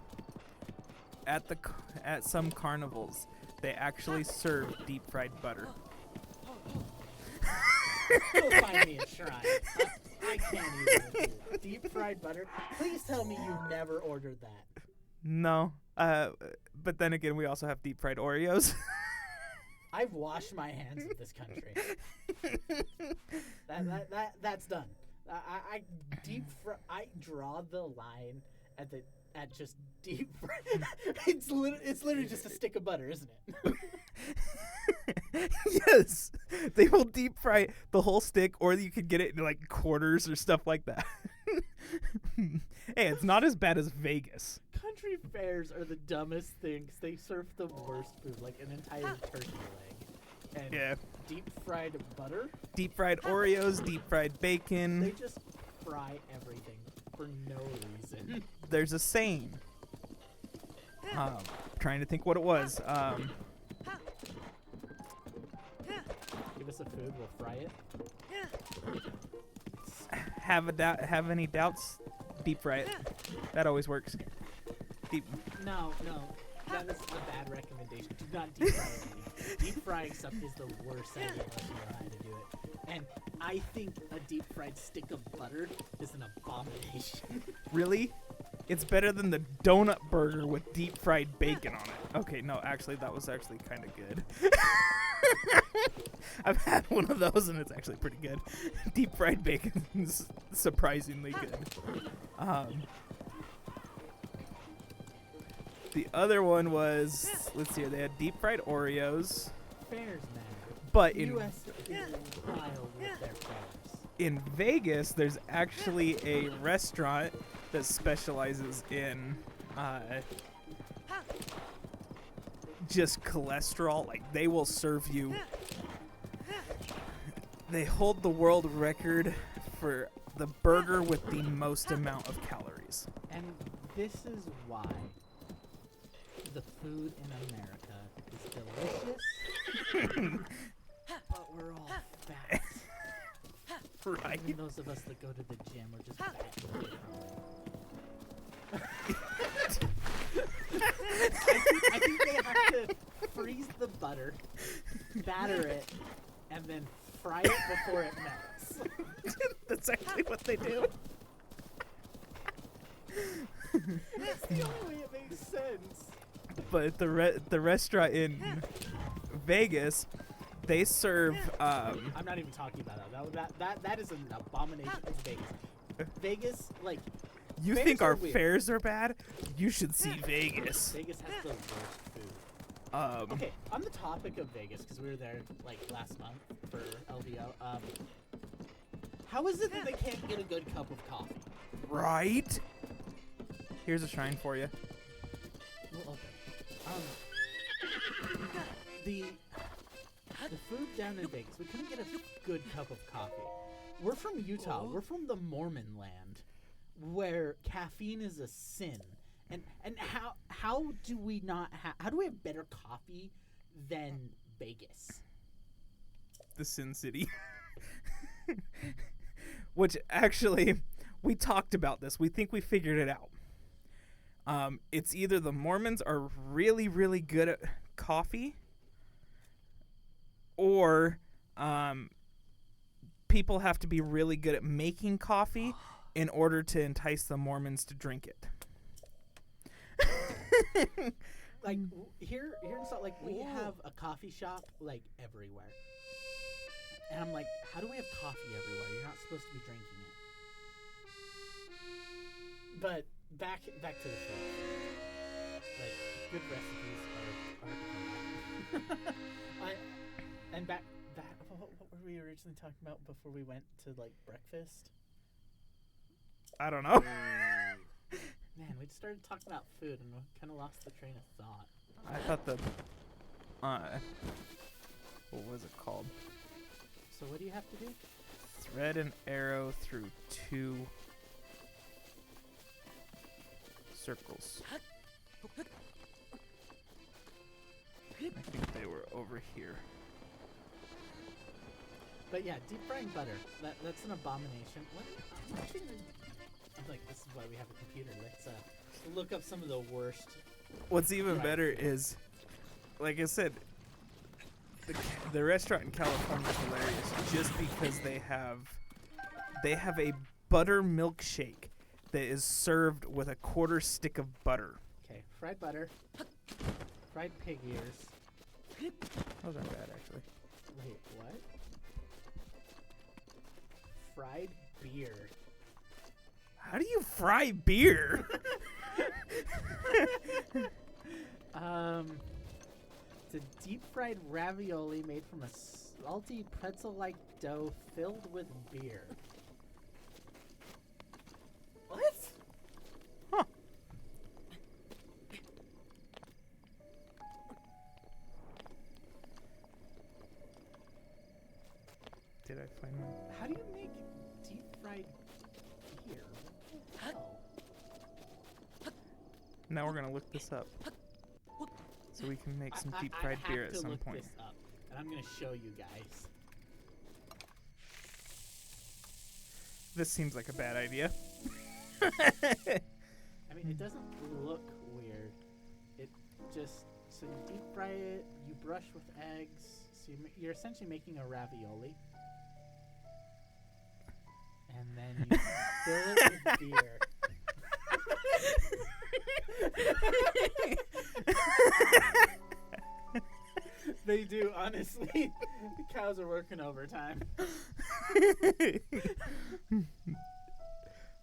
at some carnivals, they actually serve deep fried butter. Go find me a shrine. I can't even do it. Deep fried butter. Please tell me you've never ordered that. No, but then again, we also have deep fried Oreos. I've washed my hands of this country. That's done. I draw the line at just deep fry. It's literally just a stick of butter, isn't it? Yes, they will deep fry the whole stick, or you could get it in like quarters or stuff like that. Hey, it's not as bad as Vegas. Country fairs are the dumbest things. They serve the worst food, like an entire turkey leg. And Yeah. deep fried butter. Deep fried Oreos, deep fried bacon. They just fry everything for no reason. There's a saying. Trying to think what it was. Give us a food, we'll fry it. Have any doubts? Deep fry it. That always works. Deep. No. That is a bad recommendation. Do not deep fry anything. Deep frying stuff is the worst idea unless you know how to do it. And I think a deep fried stick of butter is an abomination. Really? It's better than the donut burger with deep fried bacon on it. Okay, no, actually, that was actually kind of good. I've had one of those, and it's actually pretty good. Deep fried bacon is surprisingly good. The other one was, let's see here, they had deep fried Oreos. Fairs matter. But The in U.S. is wild with their fairs. in Vegas, there's actually a restaurant that specializes in just cholesterol. Like, they will serve you. They hold the world record for the burger with the most amount of calories. And this is why the food in America is delicious, but we're all fat. Right? Even those of us that go to the gym are just fat. I think they have to freeze the butter, batter it, and then fry it before it melts. That's actually what they do. That's the only way it makes sense. But the restaurant in Vegas, they serve. I'm not even talking about that. That is an abomination. It's Vegas. Vegas, like, You fairs think are our weird. fairs are bad? You should see Vegas. Vegas has the worst food. Okay, on the topic of Vegas, because we were there like last month for LVO. How is it that they can't get a good cup of coffee? Right? Here's a shrine for you. Well, okay. The food down in Vegas, we couldn't get a good cup of coffee. We're from Utah. We're from the Mormon land, where caffeine is a sin. And how do we not how do we have better coffee than Vegas? The Sin City. Which actually, we talked about this. We think we figured it out. It's either the Mormons are really, really good at coffee, or people have to be really good at making coffee in order to entice the Mormons to drink it. Like here in Salt Lake, we have a coffee shop like everywhere, and I'm like, how do we have coffee everywhere? You're not supposed to be drinking it. But back to the show. Like good recipes are to come back. And back that what were we originally talking about before we went to like breakfast? I don't know. Man, we just started talking about food and we kind of lost the train of thought. I thought the what was it called? So what do you have to do? Thread an arrow through 2 circles. I think they were over here. But yeah, deep frying butter. That's an abomination. I'm like, this is why we have a computer. Let's look up some of the worst. What's even better is, like I said, the restaurant in California is hilarious just because they have a butter milkshake that is served with a 1/4 stick of butter. Okay, fried butter, fried pig ears. Those aren't bad, actually. Wait, what? Fried beer. How do you fry beer? It's a deep fried ravioli made from a salty pretzel-like dough filled with beer. What? Huh. Did I find one? How do you make deep fried beer? What the hell? Now we're gonna look this up, so we can make some deep I fried have beer at to some look point. this up, and I'm gonna show you guys. This seems like a bad idea. I mean, it doesn't look weird. It just, so you deep fry it, you brush with eggs, so you're essentially making a ravioli. And then you fill it with beer. They do, honestly. The cows are working overtime.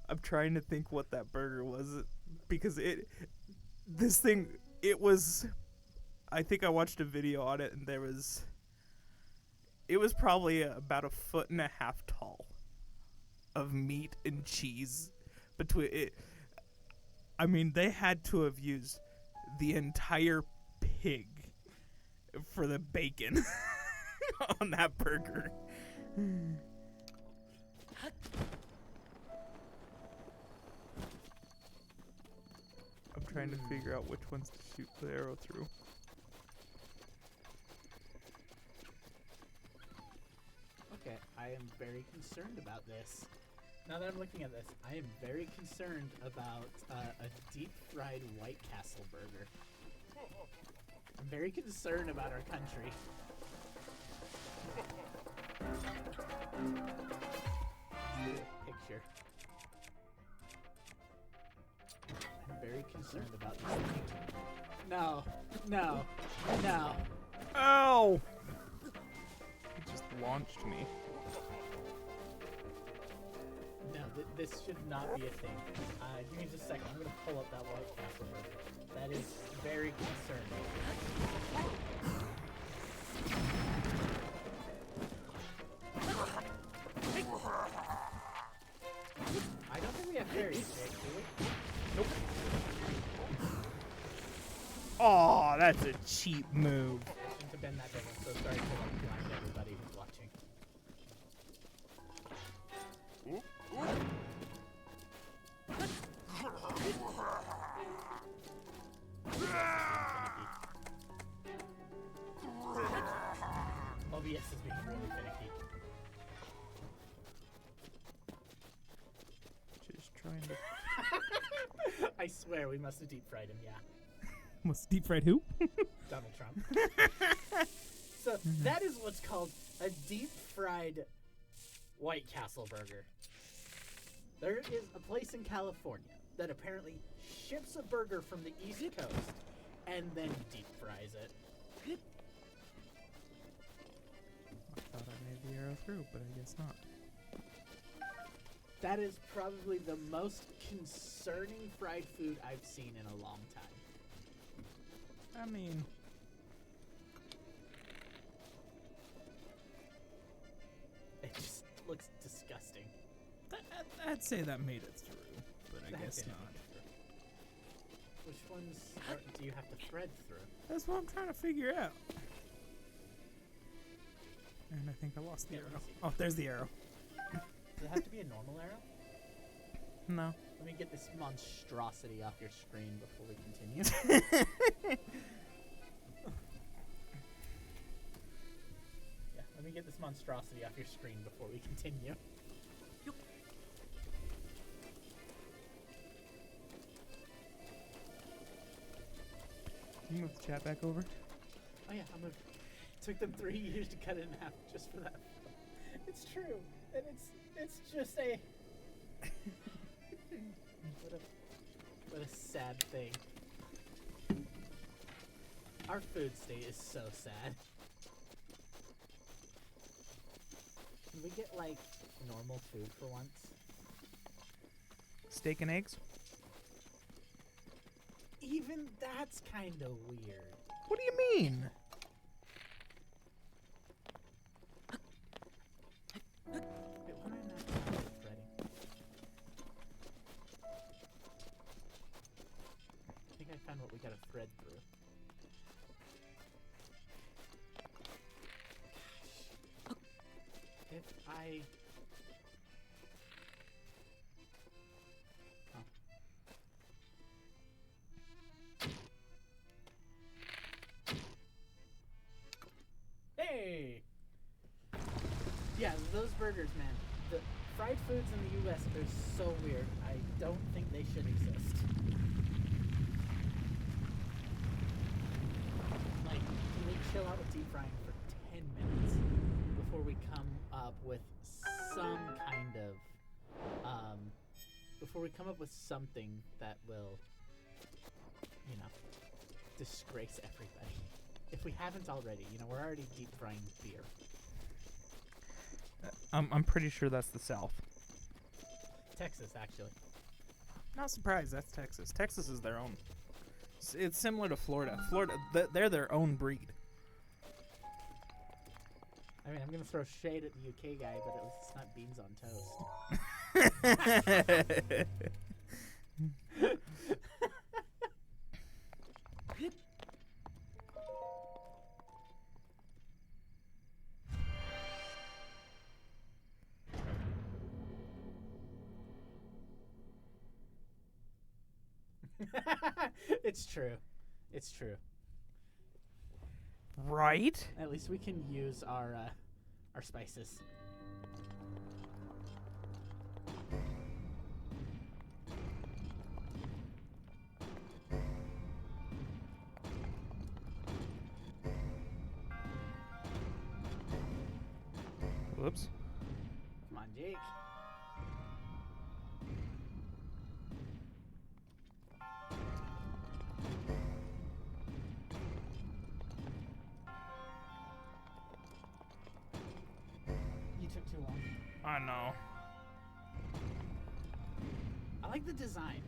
I'm trying to think what that burger was, because it was, I think I watched a video on it, and it was probably about 1.5 feet tall of meat and cheese between it. I mean, they had to have used the entire pig for the bacon on that burger. I'm trying to figure out which ones to shoot the arrow through. Okay, I am very concerned about this. Now that I'm looking at this, I am very concerned about a deep fried White Castle burger. I'm very concerned about our country. Picture. I'm very concerned about this thing. No, no, no. Ow! It just launched me. No, this should not be a thing. Give me just a second. I'm going to pull up that White Castle burger. That is very concerning. I don't think we have fairies today, do we? Nope. Oh, that's a cheap move. I shouldn't have been that big. I'm so sorry to blind everybody who's watching. OBS is being really finicky. Just trying to. I swear we must have deep fried him, yeah. Must deep fried who? Donald Trump. So that is what's called a deep fried White Castle Burger. There is a place in California that apparently ships a burger from the East Coast and then deep fries it. I thought I made the arrow through, but I guess not. That is probably the most concerning fried food I've seen in a long time. I mean, It just looks disgusting. I'd say that made it through, but I guess didn't not. make it through. Which ones do you have to thread through? That's what I'm trying to figure out. And I think I lost the Yeah, let me arrow. see. Oh, there's the arrow. Does it have to be a normal arrow? No. Let me get this monstrosity off your screen before we continue. Yeah, let me get this monstrosity off your screen before we continue. Can you move the chat back over? Oh yeah, I'm gonna. Took them 3 years to cut it in half just for that. It's true, and it's just a. what a sad thing. Our food state is so sad. Can we get like normal food for once? Steak and eggs? Even that's kind of weird. What do you mean? Wait, why am I not threading? I think I found what we gotta thread through. If I... Oh. Hey! Yeah, those burgers, man. The fried foods in the U.S. are so weird. I don't think they should exist. Like, can we chill out with deep frying for 10 minutes before we come up with some kind of, before we come up with something that will, you know, disgrace everybody. If we haven't already, you know, we're already deep frying beer. I'm pretty sure that's the South. Texas, actually. Not surprised. That's Texas. Texas is their own. It's similar to Florida. Florida, they're their own breed. I mean, I'm gonna throw shade at the UK guy, but at least it's not beans on toast. It's true. It's true. Right? At least we can use our spices. Whoops. Come on, Jake. You took too long. I know. I like the design.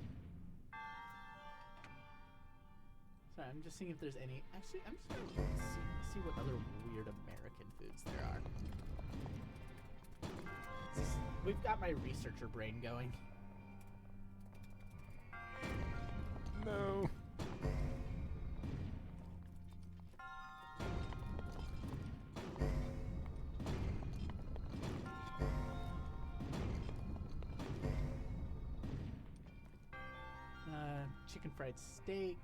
Sorry, I'm just seeing if there's any. Actually, I'm just gonna see what other weird American foods there are. We've got my researcher brain going. No. Chicken fried steak.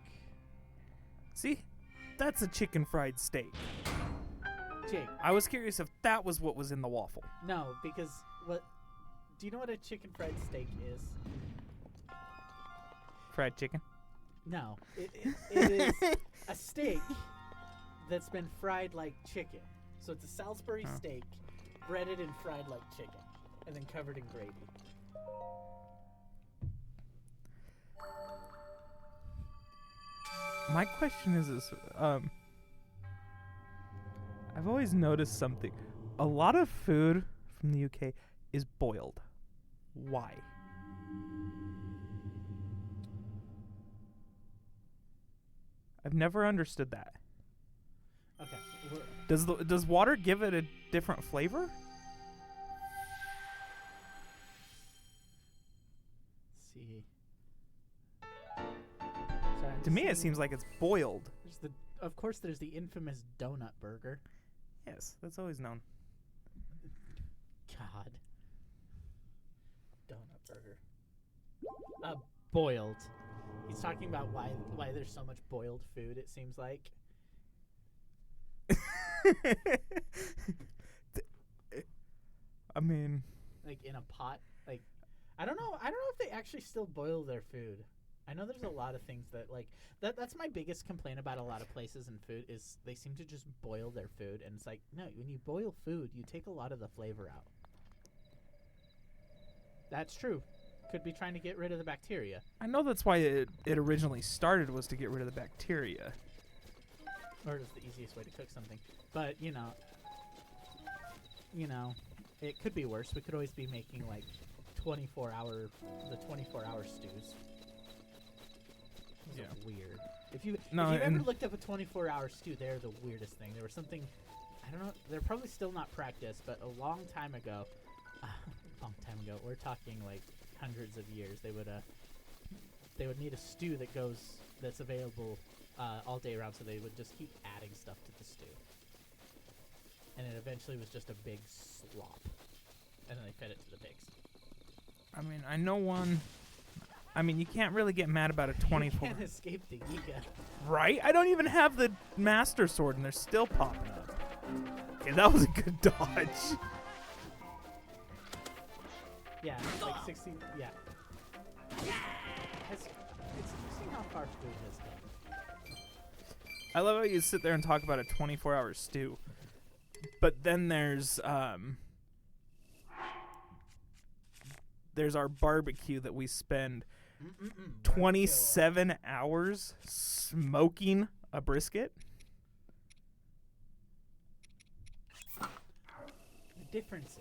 See? That's a chicken fried steak. Jake, I was curious if that was what was in the waffle. no, because what? Do you know what a chicken fried steak is? Fried chicken? No, it is a steak that's been fried like chicken. So it's a Salisbury steak, breaded and fried like chicken. and then covered in gravy. My question is this: I've always noticed something. A lot of food from the UK is boiled. Why? I've never understood that. Okay. Does water give it a different flavor? Let's see. Sorry, I'm To me, it seeing- seems like it's boiled. Of course, there's the infamous donut burger. Yes, that's always known. God. Donut burger. Boiled. He's talking about why there's so much boiled food, it seems like. I mean, Like in a pot. Like I don't know if they actually still boil their food. I know there's a lot of things that like that's my biggest complaint about a lot of places in food is they seem to just boil their food, and it's like, no, when you boil food, you take a lot of the flavor out. That's true. Could be trying to get rid of the bacteria. I know that's why it originally started, was to get rid of the bacteria. Or it's the easiest way to cook something. But, you know, it could be worse. We could always be making like 24-hour stews. Those are weird. If you've ever looked up a 24-hour stew, they're the weirdest thing. There was something, I don't know, they're probably still not practiced, but a long time ago, we're talking like hundreds of years, they would need a stew that's available all day around, so they would just keep adding stuff to the stew. And it eventually was just a big slop. And then they fed it to the pigs. I mean, I know one. I mean, you can't really get mad about a 24. You can't escape the Giga. Right? I don't even have the Master Sword, and they're still popping up. Okay, that was a good dodge. Yeah, like 16. Yeah. It's interesting how far food has come. I love how you sit there and talk about a 24-hour stew. But then there's our barbecue that we spend 27 hours smoking a brisket. The difference is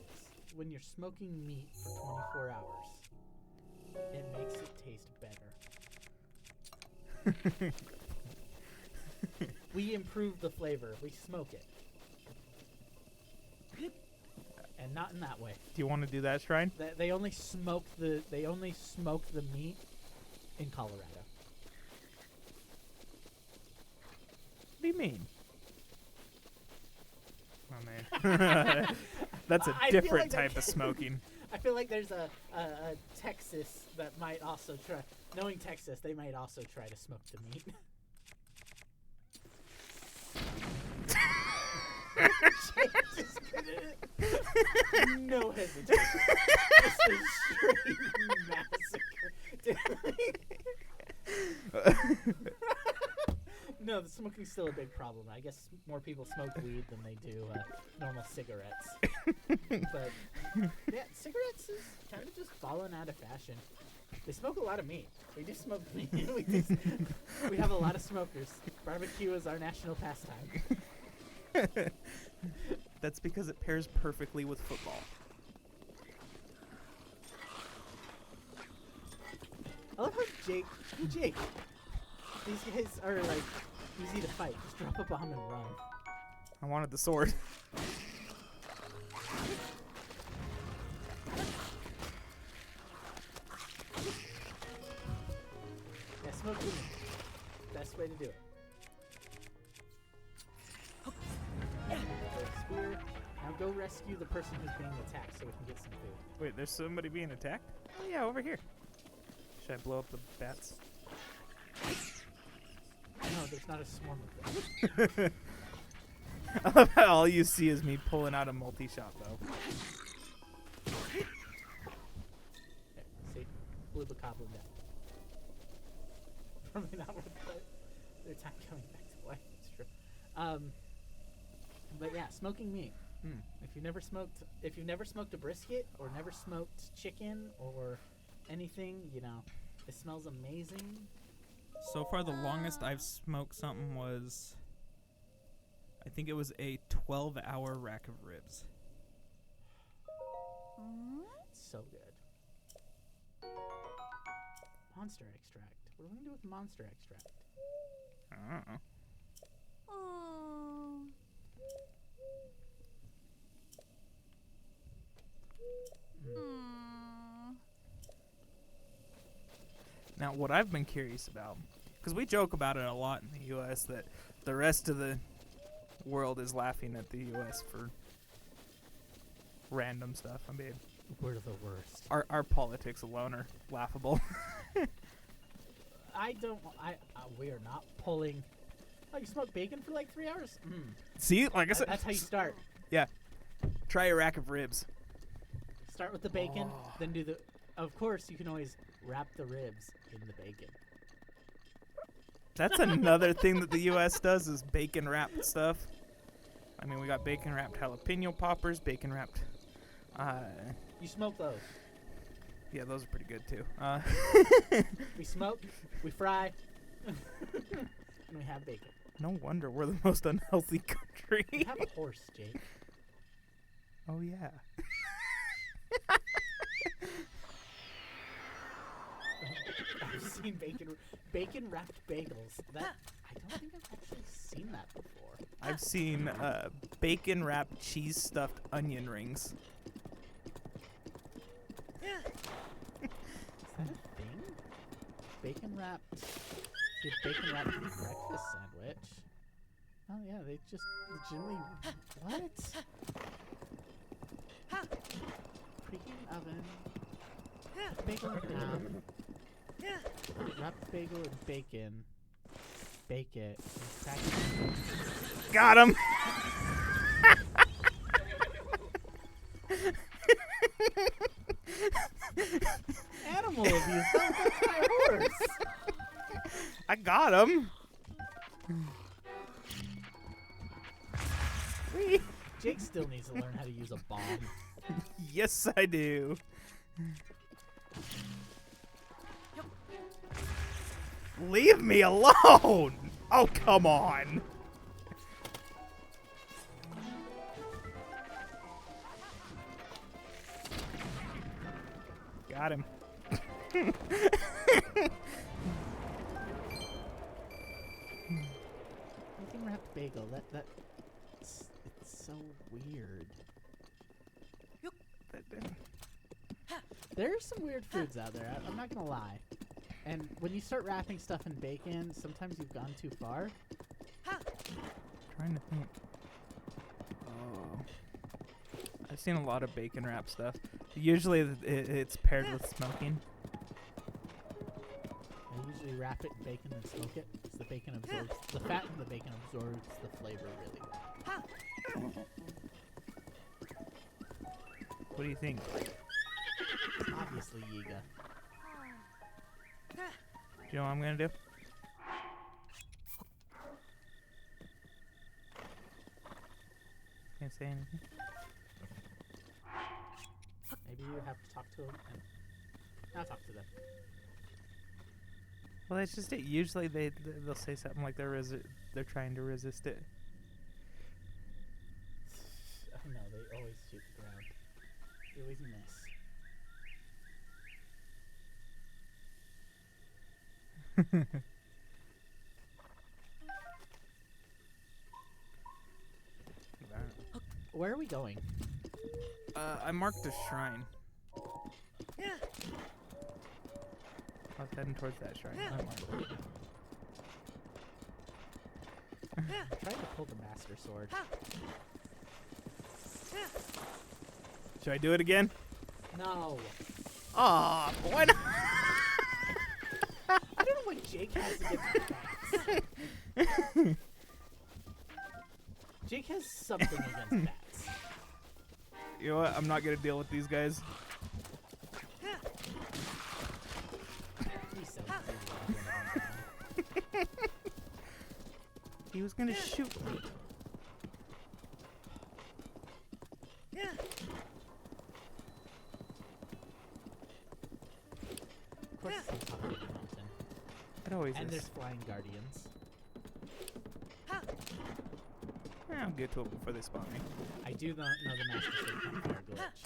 when you're smoking meat for 24 hours, it makes it taste better. We improve the flavor. We smoke it. And not in that way. Do you want to do that, Shrine? They only smoke the meat in Colorado. What do you mean? Oh man, that's a I feel different like type of smoking. I feel like there's a Texas that might also try. Knowing Texas, they might also try to smoke the meat. No hesitation. Just a straight massacre. No, the smoking's still a big problem. I guess more people smoke weed than they do normal cigarettes. But yeah, cigarettes is kind of just fallen out of fashion. They smoke a lot of meat. We do smoke meat. We have a lot of smokers. Barbecue is our national pastime. That's because it pairs perfectly with football. I love how Jake, these guys are like easy to fight. Just drop a bomb and run. I wanted the sword. Yeah, smoke meat. Best way to do it. Spear. Now go rescue the person who's being attacked so we can get some food. Wait, there's somebody being attacked? Oh yeah, over here. Should I blow up the bats? No, there's not a swarm of them. I love how all you see is me pulling out a multi-shot bow. There, see? Blew the goblin down. Probably not worth their time coming back to life. It's true. But yeah, smoking meat. If you've never smoked a brisket or never smoked chicken or anything, you know, it smells amazing. So far, the longest I've smoked something was, I think it was a 12-hour rack of ribs. So good. Monster extract. What are we gonna do with monster extract? I don't know. Now, what I've been curious about, because we joke about it a lot in the U.S., that the rest of the world is laughing at the U.S. for random stuff. I mean, We're the worst. our politics alone are laughable. We are not pulling. Oh, you smoked bacon for like 3 hours? See, like I said, That's how you start. Yeah, try a rack of ribs. Start with the bacon, then do the. Of course, you can always wrap the ribs in the bacon. That's another thing that the U.S. does is bacon wrapped stuff. I mean, we got bacon wrapped jalapeno poppers, bacon wrapped. You smoke those. Yeah, those are pretty good too. We smoke, we fry, and we have bacon. No wonder we're the most unhealthy country. We have a horse, Jake. Oh yeah. I've seen bacon wrapped bagels. That I don't think I've actually seen that before. I've seen bacon wrapped cheese stuffed onion rings. Is that a thing? Bacon wrapped. See, bacon wrapped breakfast sandwich. Oh yeah, they just legitimately. What? Preheat oven. Bacon and ham. Wrapped bagel and bacon. Bake it. And crack it. Got him. Animal abuse. That's my horse. I got him. Jake still needs to learn how to use a bomb. Yes, I do. Leave me alone! Oh, come on. Got him. Bacon wrapped bagel. It's so weird. There are some weird foods out there. I'm not gonna lie. And when you start wrapping stuff in bacon, sometimes you've gone too far. Trying to think. Oh. I've seen a lot of bacon wrap stuff. Usually it's paired with smoking. I usually wrap it in bacon and smoke it, because the bacon absorbs the fat in the bacon absorbs the flavor really well. What do you think? Obviously, Yiga. Do you know what I'm gonna do? Can't say anything. Maybe you have to talk to him. And I'll talk to them. Well, that's just it. Usually they'll say something like they're trying to resist it. Oh no, they always shoot the ground. They always miss. Where are we going? I marked a shrine. I was heading towards that shrine. I marked it. Try to pull the Master Sword. Should I do it again? No. Aw, why not? I don't know what Jake has against bats. Jake has something against bats. You know what? I'm not gonna deal with these guys. He's so weird. He was gonna shoot me. always And is. there's flying guardians. I'll get to it before they spawn me. I do not know the Master Sword campfire glitch.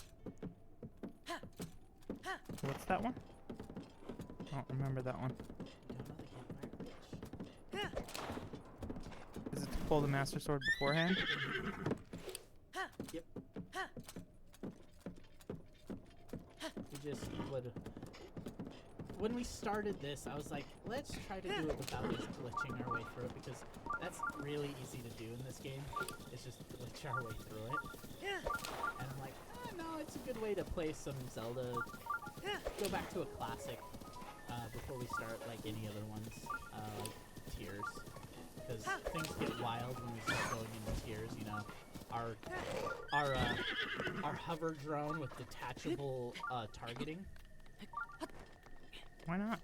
What's that one? I don't remember that one. Don't know the campfire glitch. Is it to pull the Master Sword beforehand? Yep. We just would. When we started this, I was like, let's try to do it without just glitching our way through it, because that's really easy to do in this game. It's just glitch our way through it. And I'm like, no, it's a good way to play some Zelda. Go back to a classic before we start like any other ones, like Tears, because things get wild when we start going into Tears. You know, our hover drone with detachable targeting. Why not?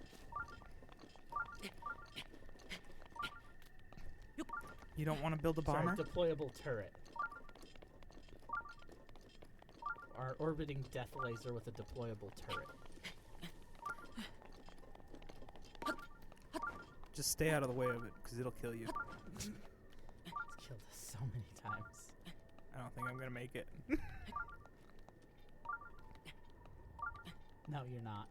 You don't want to build a bomber? Sorry, deployable turret. Our orbiting death laser with a deployable turret. Just stay out of the way of it, because it'll kill you. It's killed us so many times. I don't think I'm going to make it. No, you're not.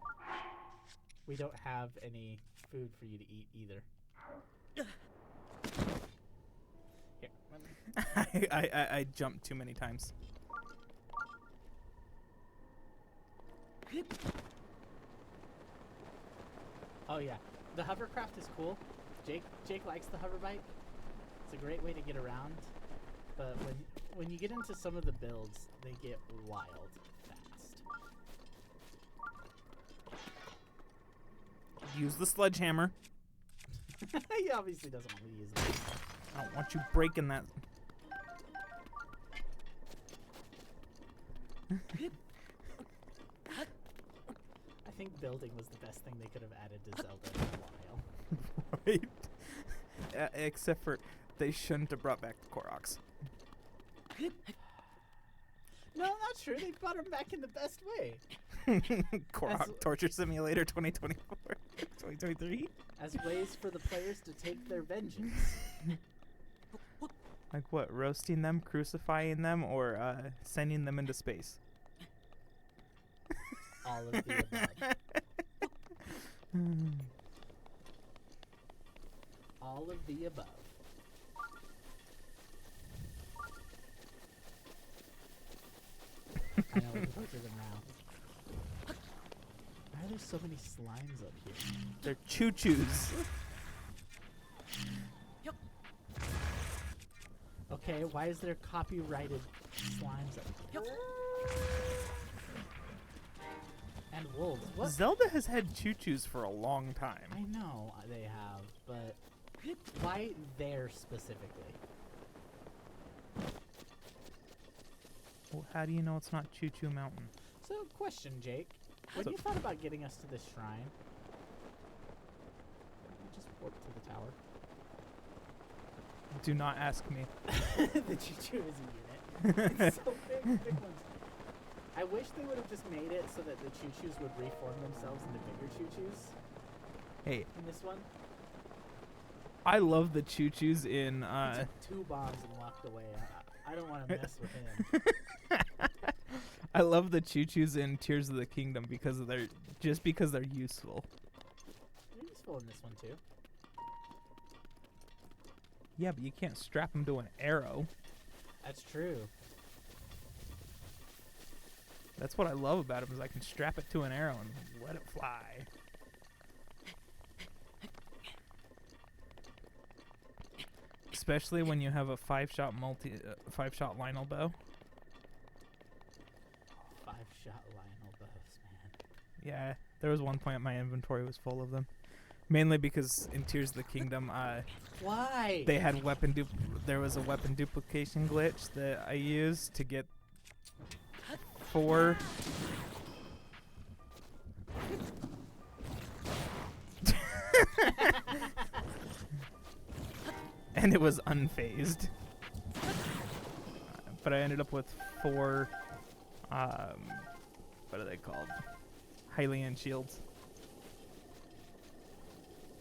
We don't have any food for you to eat either. Here, let me... I jumped too many times. Oh yeah, the hovercraft is cool. Jake likes the hover bike. It's a great way to get around. But when you get into some of the builds, they get wild fast. Use the sledgehammer. He obviously doesn't want me to use it. I don't want you breaking that. I think building was the best thing they could have added to Zelda in a while. Right? Except for they shouldn't have brought back the Koroks. No, not true. They brought him back in the best way. Korok As- Torture Simulator 2024. 2023? As ways for the players to take their vengeance. Like what? Roasting them, crucifying them, or sending them into space? All of the above. All of the above. I know, we can torture them now. Why are there so many slimes up here? They're choo-choos. Okay, why is there copyrighted slimes up here? And wolves. What? Zelda has had choo-choos for a long time. I know they have, but why there specifically? Well, how do you know it's not Choo Choo Mountain? So, question, Jake. When So- you thought about getting us to this shrine, just warp to the tower. Do not ask me. The choo-choo is a unit. It's so big ones. I wish they would have just made it so that the choo-choos would reform themselves into bigger choo-choos Hey, in this one. I love the choo-choos in He took 2 bombs and walked away. I don't want to mess with him. I love the choo-choos in Tears of the Kingdom because of because they're useful. They're useful in this one too. Yeah, but you can't strap them to an arrow. That's true. That's what I love about them is I can strap it to an arrow and let it fly. Especially when you have a 5-shot Lionel bow. 5-shot Lionel bows, man. Yeah, there was one point my inventory was full of them. Mainly because in Tears of the Kingdom, Why? they had there was a weapon duplication glitch that I used to get 4 and it was unfazed. But I ended up with 4 what are they called? Hylian shields.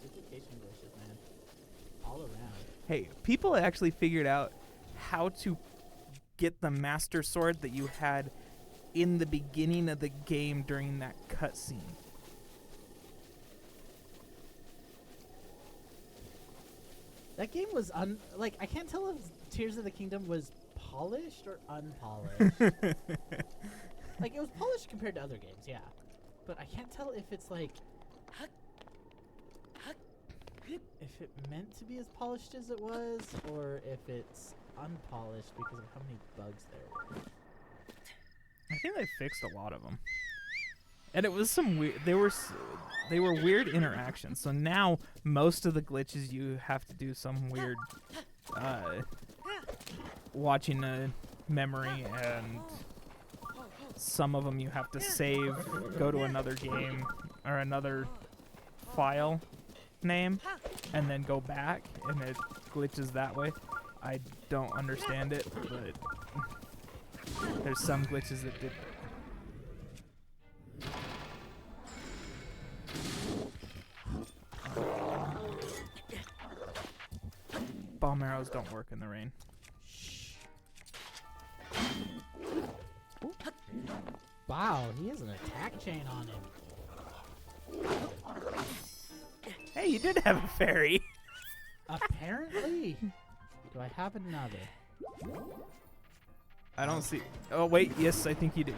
Duplicate communication glitches, man. All around. Hey, people actually figured out how to get the Master Sword that you had in the beginning of the game during that cutscene. That game was like I can't tell if Tears of the Kingdom was polished or unpolished. Like it was polished compared to other games, yeah. But I can't tell if it's like if it meant to be as polished as it was or if it's unpolished because of how many bugs there were. I think they fixed a lot of them. And it was some weird. They were weird interactions. So now most of the glitches you have to do some weird watching a memory, and some of them you have to save, go to another game or another file name, and then go back, and it glitches that way. I don't understand it, but there's some glitches that did. Bomb arrows don't work in the rain. Wow, he has an attack chain on him. Hey, you did have a fairy. Apparently. Do I have another? I don't see. Oh, wait. Yes, I think you do.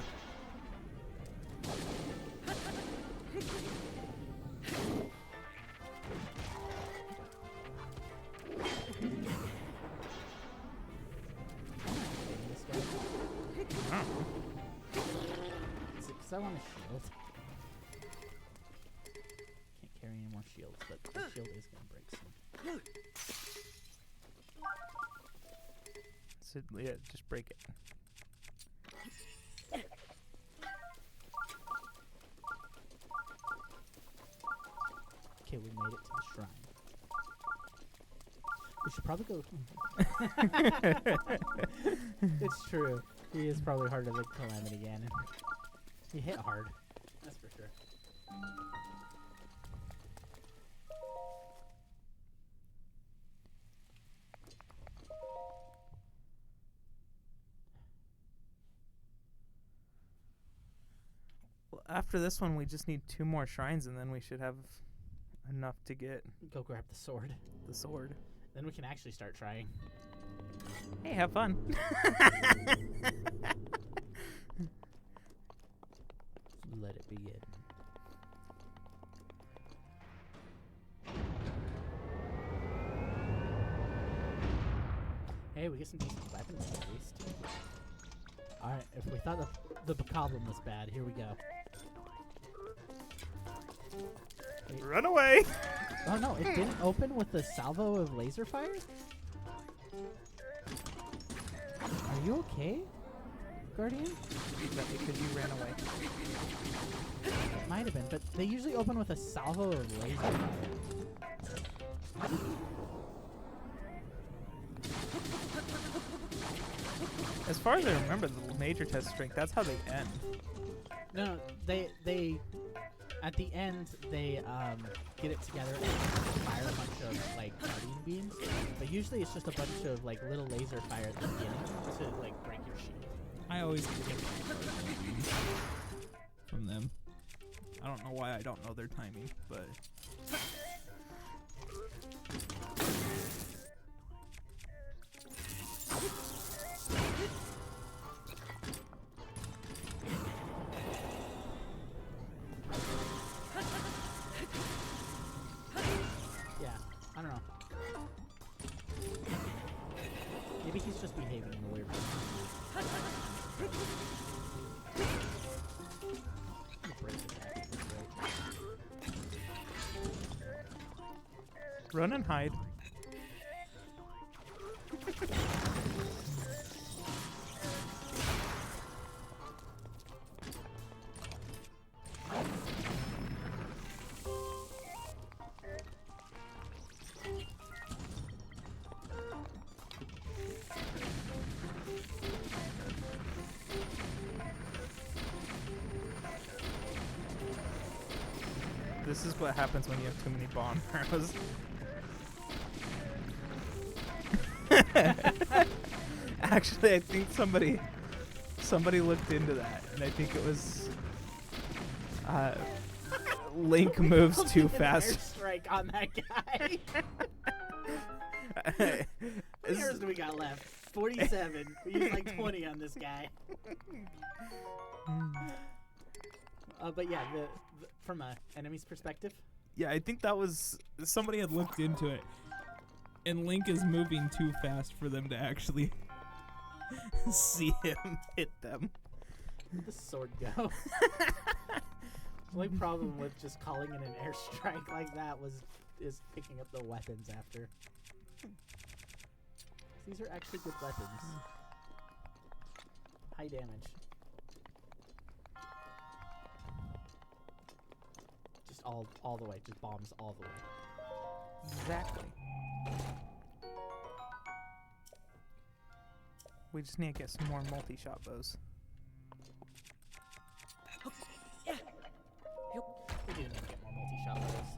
Because I want a shield. Can't carry any more shields, but the shield is going to break soon. So, yeah, just break it. Okay, we made it to the shrine. We should probably go. It's true. He is probably harder than Calamity Ganon. He hit hard. That's for sure. Well, after this one, we just need 2 more shrines, and then we should have enough to get Go grab the sword. the sword. Then we can actually start trying. Hey, have fun. Let it begin. Hey, we get some decent weapons at least. Alright, if we thought the Bokoblin was bad, here we go. Wait. Run away. Oh no, it didn't open with a salvo of laser fire? Are you okay, Guardian? Because you ran away. It might have been, but they usually open with a salvo of laser fire. As far as I remember, the major test strength, that's how they end. No, they at the end they get it together and fire a bunch of like guardian beams, but usually it's just a bunch of like little laser fire at the beginning to like break your shield. I always get from them. I don't know why I don't know their timing, but Yeah, I don't know. Maybe he's just behaving in a weird way. Break his action, right? run and hide. This is what happens when you have too many bomb arrows. Actually, I think somebody looked into that, and I think it was Link moves too fast. Strike on that guy. How many arrows do we got left? 47. We used like 20 on this guy. But yeah, from a enemy's perspective. Yeah, I think that was somebody had looked into it, and Link is moving too fast for them to actually see him hit them. Where'd the sword go? The only problem with just calling it an airstrike like that is picking up the weapons after. These are actually good weapons. High damage. Just all the way. Just bombs all the way. Exactly. We just need to get some more multi-shot bows. We do need to get more multi-shot bows.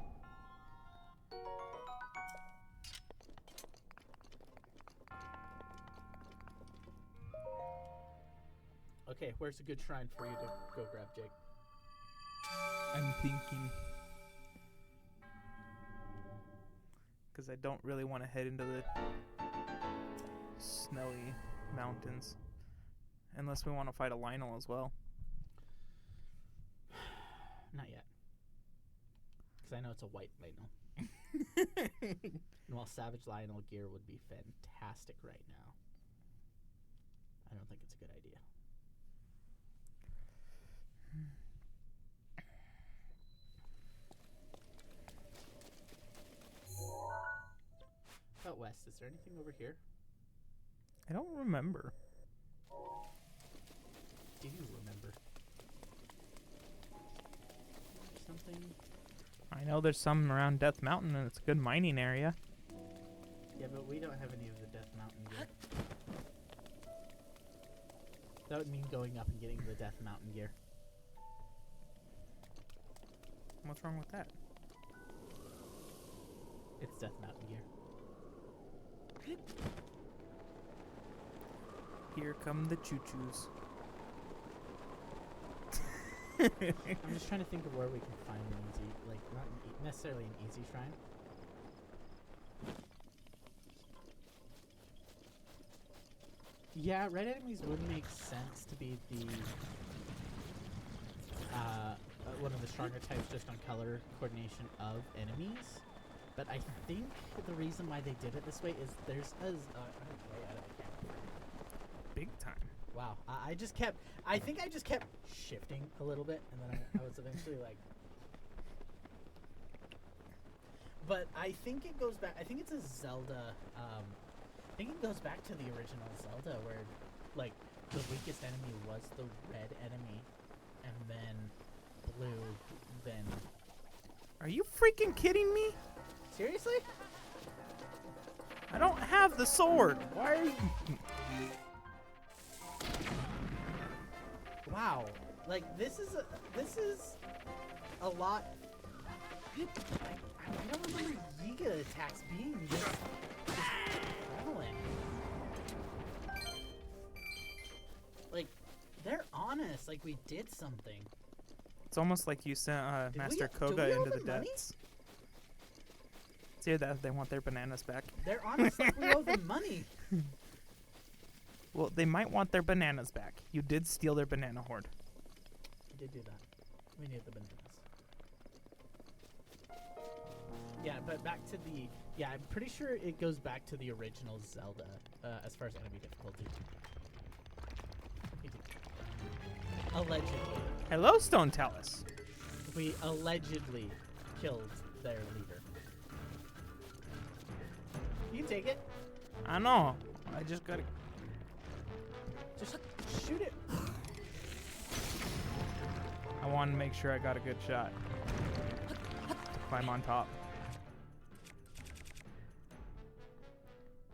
Okay, where's a good shrine for you to go grab, Jake? I'm thinking. Because I don't really want to head into the snowy mountains. Unless we want to fight a Lionel as well. Not yet. Because I know it's a white Lionel. And while Savage Lionel gear would be fantastic right now, I don't think it's a good idea. Out west, is there anything over here? I don't remember. Do you remember? Something? I know there's some around Death Mountain, and it's a good mining area. Yeah, but we don't have any of the Death Mountain gear. That would mean going up and getting the Death Mountain gear. What's wrong with that? It's Death Mountain gear. Here come the choo-choos. I'm just trying to think of where we can find an easy, like, not necessarily an easy shrine. Yeah, red enemies would make sense to be the one of the stronger types just on color coordination of enemies. But I think the reason why they did it this way is there's a way out of the camera. Big time. Wow, I think I just kept shifting a little bit, and then I was eventually like. But I think it goes back. I think it's a Zelda. I think it goes back to the original Zelda, where like the weakest enemy was the red enemy, and then blue. Then. Are you freaking kidding me? Seriously? I don't have the sword. Why are you? Wow. Like this is a lot. I don't remember Yiga attacks being this prevalent. Like they're honest. Like we did something. It's almost like you sent Master do Koga we owe into the them money? depths. It's either that or they want their bananas back. They're honest. Like we owe them money. Well, they might want their bananas back. You did steal their banana hoard. We did do that. We need the bananas. Yeah, but back to the... Yeah, I'm pretty sure it goes back to the original Zelda as far as enemy difficulty. Allegedly. Hello, Stone Talus. We allegedly killed their leader. You can take it. I know. I just gotta... Just shoot it. I want to make sure I got a good shot. To climb on top.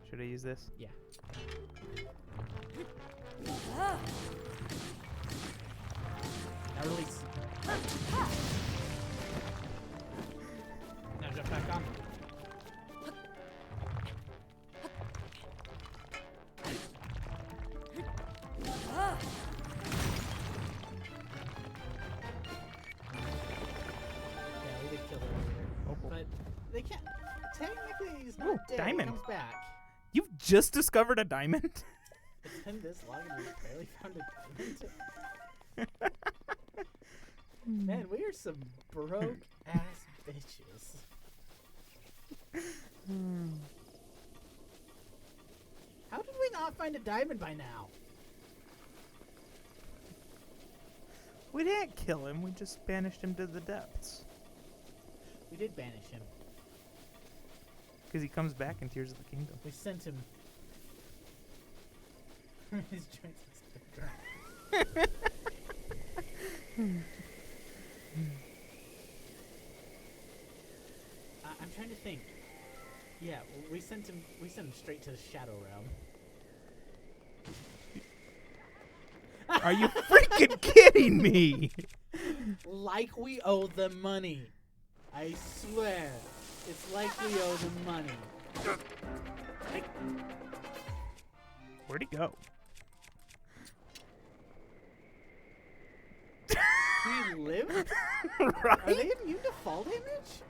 Should I use this? Yeah. Now release. Yeah, we did kill her earlier. Oh, cool. But they can't. Technically, he's not Ooh, dead. diamond. He comes back. You've just discovered a diamond? It's been this long and we've barely found a diamond. Man, we are some broke ass bitches. How did we not find a diamond by now? We didn't kill him. We just banished him to the depths. We did banish him. Because he comes back in Tears of the Kingdom. We sent him. His joints is the ground. I'm trying to think. Yeah, we sent him. We sent him straight to the Shadow Realm. Are you freaking kidding me? Like we owe them money. I swear, it's like we owe them money. Where'd he go? He lived? Right? Are they immune to fall damage?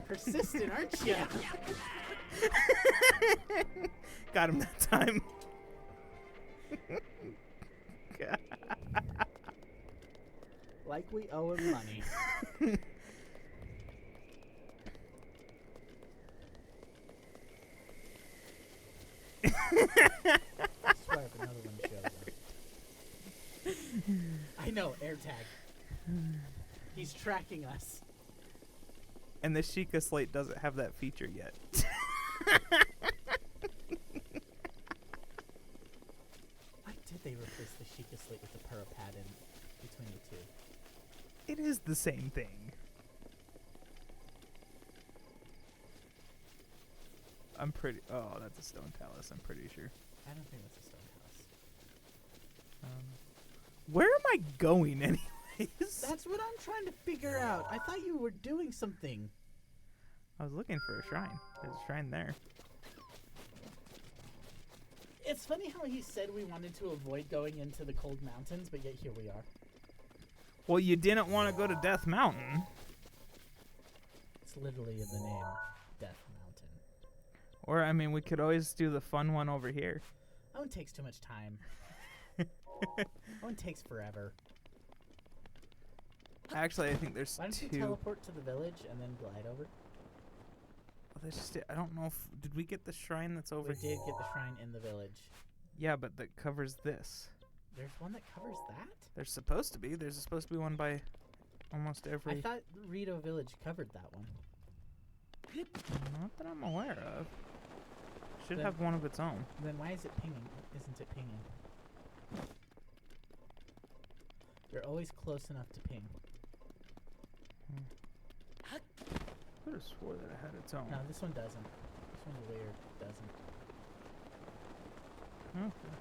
Persistent, aren't you? Got him that time. Like we owe him money. I swear if another one shows up. I know, air tag. He's tracking us. And the Sheikah Slate doesn't have that feature yet. Why did they replace the Sheikah Slate with the Purapad in between the two? It is the same thing. I'm pretty... Oh, that's a stone talus, I'm pretty sure. I don't think that's a stone house. Where am I going anyways? That's what I'm trying to figure out. I thought you were doing something. I was looking for a shrine. There's a shrine there. It's funny how he said we wanted to avoid going into the cold mountains, but yet here we are. Well, you didn't want to go to Death Mountain. It's literally in the name, Death Mountain. Or, I mean, we could always do the fun one over here. That one takes too much time. That one takes forever. Actually, I think there's Why don't two. you teleport to the village and then glide over? Well, that's just it. I don't know if... Did we get the shrine that's over We did get the shrine in the village. Yeah, but that covers this. There's one that covers that? There's supposed to be. There's supposed to be one by almost every... I thought Rito Village covered that one. Not that I'm aware of. Should Then- have one of its own. Then why is it pinging? Isn't it pinging? You're always close enough to ping. I could have swore that it had its own. No, this one doesn't. This one's weird. Doesn't. Okay.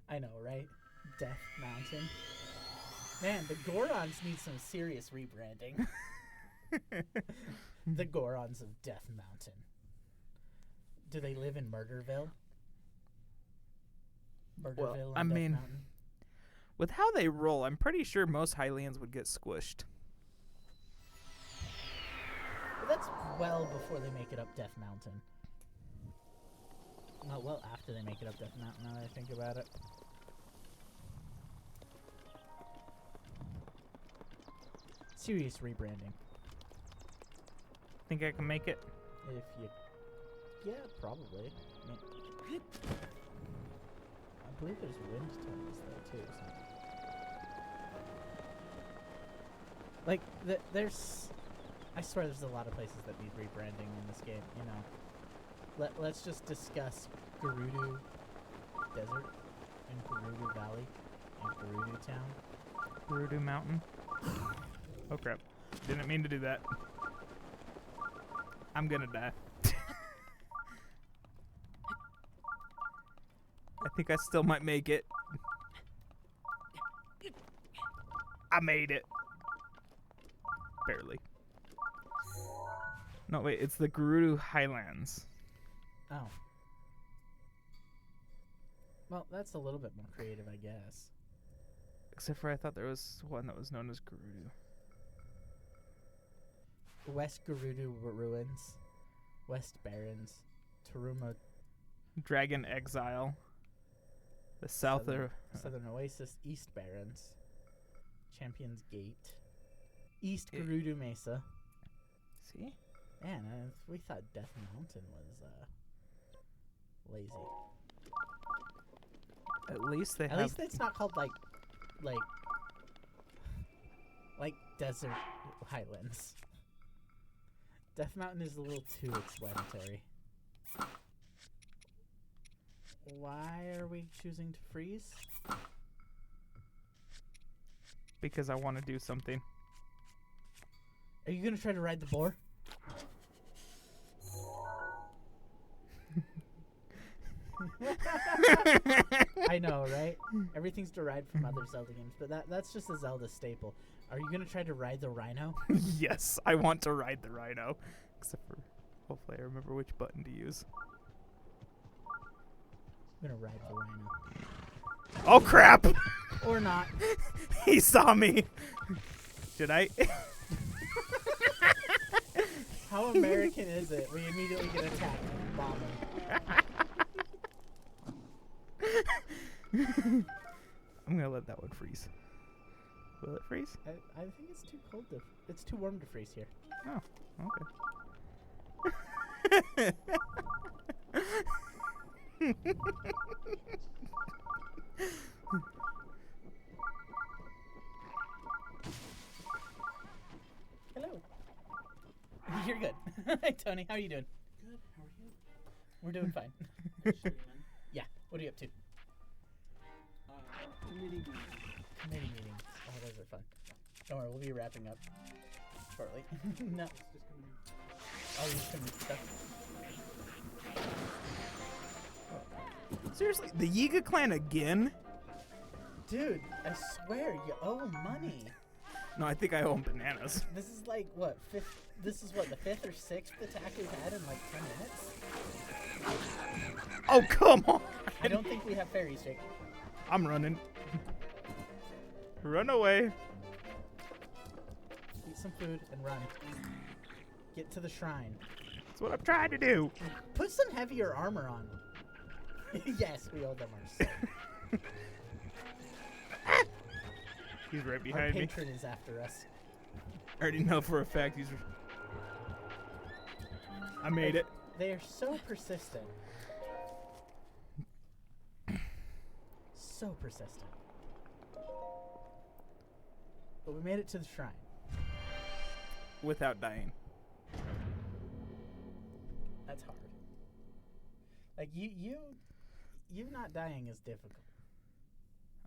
I know, right? Death Mountain. Man, the Gorons need some serious rebranding. The Gorons of Death Mountain. Do they live in Murderville? Murderville I and Death mean- Mountain? With how they roll, I'm pretty sure most Hylians would get squished. But that's well before they make it up Death Mountain. Not well after they make it up Death Mountain, now that I think about it. Serious rebranding. Think I can make it? If you... Yeah, probably. I mean, I believe there's wind tunnels there, too. So. Like, there's... I swear there's a lot of places that need rebranding in this game, you know. Let's just discuss Gerudo Desert and Gerudo Valley and Gerudo Town. Gerudo Mountain. Oh crap. Didn't mean to do that. I'm gonna die. I think I still might make it. I made it. Barely. No, wait, it's the Gerudo Highlands. Oh. Well, that's a little bit more creative, I guess. Except for I thought there was one that was known as Gerudo. West Gerudo Ruins, West Barrens, Taruma Dragon Exile. The South Southern Oasis, East Barrens, Champion's Gate, East Yeah. Gerudo Mesa. See? Man, we thought Death Mountain was lazy. At least they At have. least it's not called like desert highlands. Death Mountain is a little too explanatory. Why are we choosing to freeze? Because I want to do something. Are you gonna try to ride the boar? I know, right? Everything's derived from other Zelda games, but that's just a Zelda staple. Are you gonna try to ride the rhino? Yes, I want to ride the rhino. Except for, hopefully I remember which button to use. I'm gonna ride the rhino. Oh crap! Or not. He saw me. Should I? How American is it? We immediately get attacked and bombing. I'm gonna let that one freeze. Will it freeze? I think it's too cold to. It's too warm to freeze here. Oh, okay. Hello. You're good. Hi, Tony. How are you doing? Good. How are you? We're doing fine. Streaming. Yeah. What are you up to? Committee meeting. Committee meetings. Oh, those are fun. Don't worry, we'll be wrapping up shortly. No. It's just coming in. Oh, you just gonna stuff. Seriously, the Yiga clan again? Dude, I swear you owe money. No, I think I owe 'em bananas. This is like what fifth? This is what the fifth or sixth attack we've had in like 10 minutes. Oh, come on! I don't think we have fairies, Jake. I'm running. Run away. Eat some food and run. Get to the shrine. That's what I'm trying to do. Put some heavier armor on. Yes, we owe them our soul. He's right Our behind me. patron is after us. I already know for a fact he's. I made it. They are so persistent. So persistent. But we made it to the shrine. Without dying. That's hard. Like you not dying is difficult.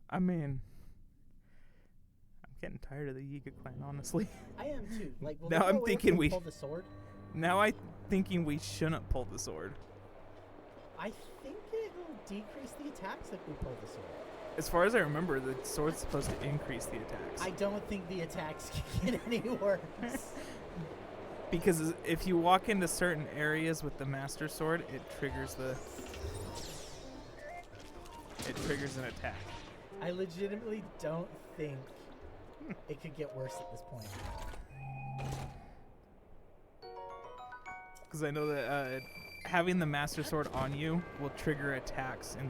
I mean, I'm getting tired of the Yiga clan, honestly. I am too. Like will Now they go I'm away if thinking we- pull the sword. Now I'm thinking we shouldn't pull the sword. I think it'll decrease the attacks if we pull the sword. As far as I remember, the sword's supposed to increase the attacks. I don't think the attacks can get any worse. Because if you walk into certain areas with the Master Sword, it triggers an attack. I legitimately don't think it could get worse at this point. Because I know that having the Master Sword on you will trigger attacks in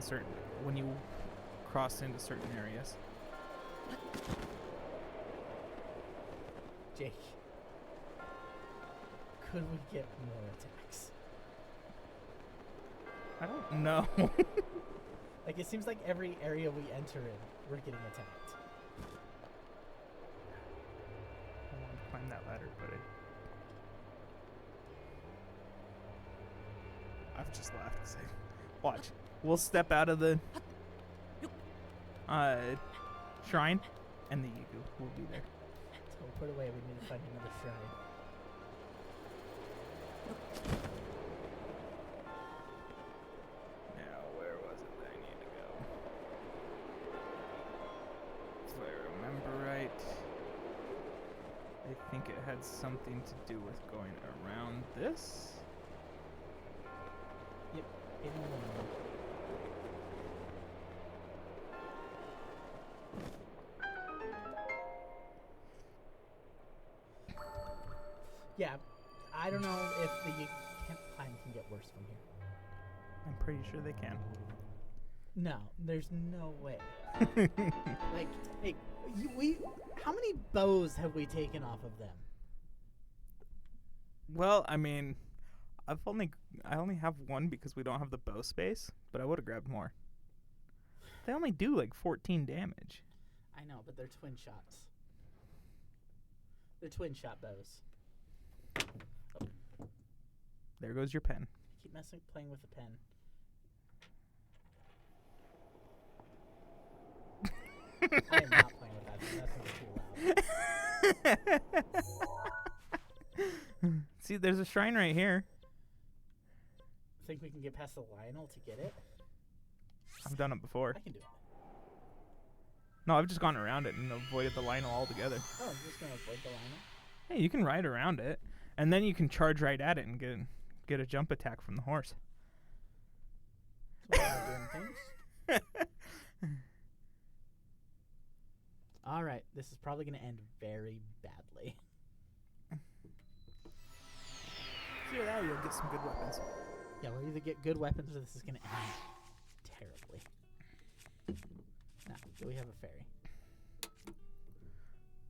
when you cross into certain areas. Jake, could we get more attacks? I don't know. Like, it seems like every area we enter in, we're getting attacked. I want to climb that ladder, but I've just laughed. 'Cause watch. We'll step out of the shrine, and the Yigu will be there. Teleport away, we need to find another shrine. Now, where was it that I need to go? it's something to do with going around this. Yep. In the middle. Yeah, I don't know if the climb can get worse from here. I'm pretty sure they can. No, there's no way. Like, hey, how many bows have we taken off of them? Well, I mean, I only have one because we don't have the bow space, but I would have grabbed more. They only do like 14 damage. I know, but they're twin shots. They're twin shot bows. There goes your pen. Keep playing with the pen. I am not playing with that. That's gonna be too loud. See, there's a shrine right here. Think we can get past the Lionel to get it? I've done it before. I can do it. No, I've just gone around it and avoided the Lionel altogether. Oh, I'm just gonna avoid the Lionel. Hey, you can ride around it, and then you can charge right at it and get a jump attack from the horse. That's one way of doing things. All right, this is probably going to end very badly. Either that or you'll get some good weapons. Yeah, we'll either get good weapons or this is going to end terribly. Now, do we have a fairy?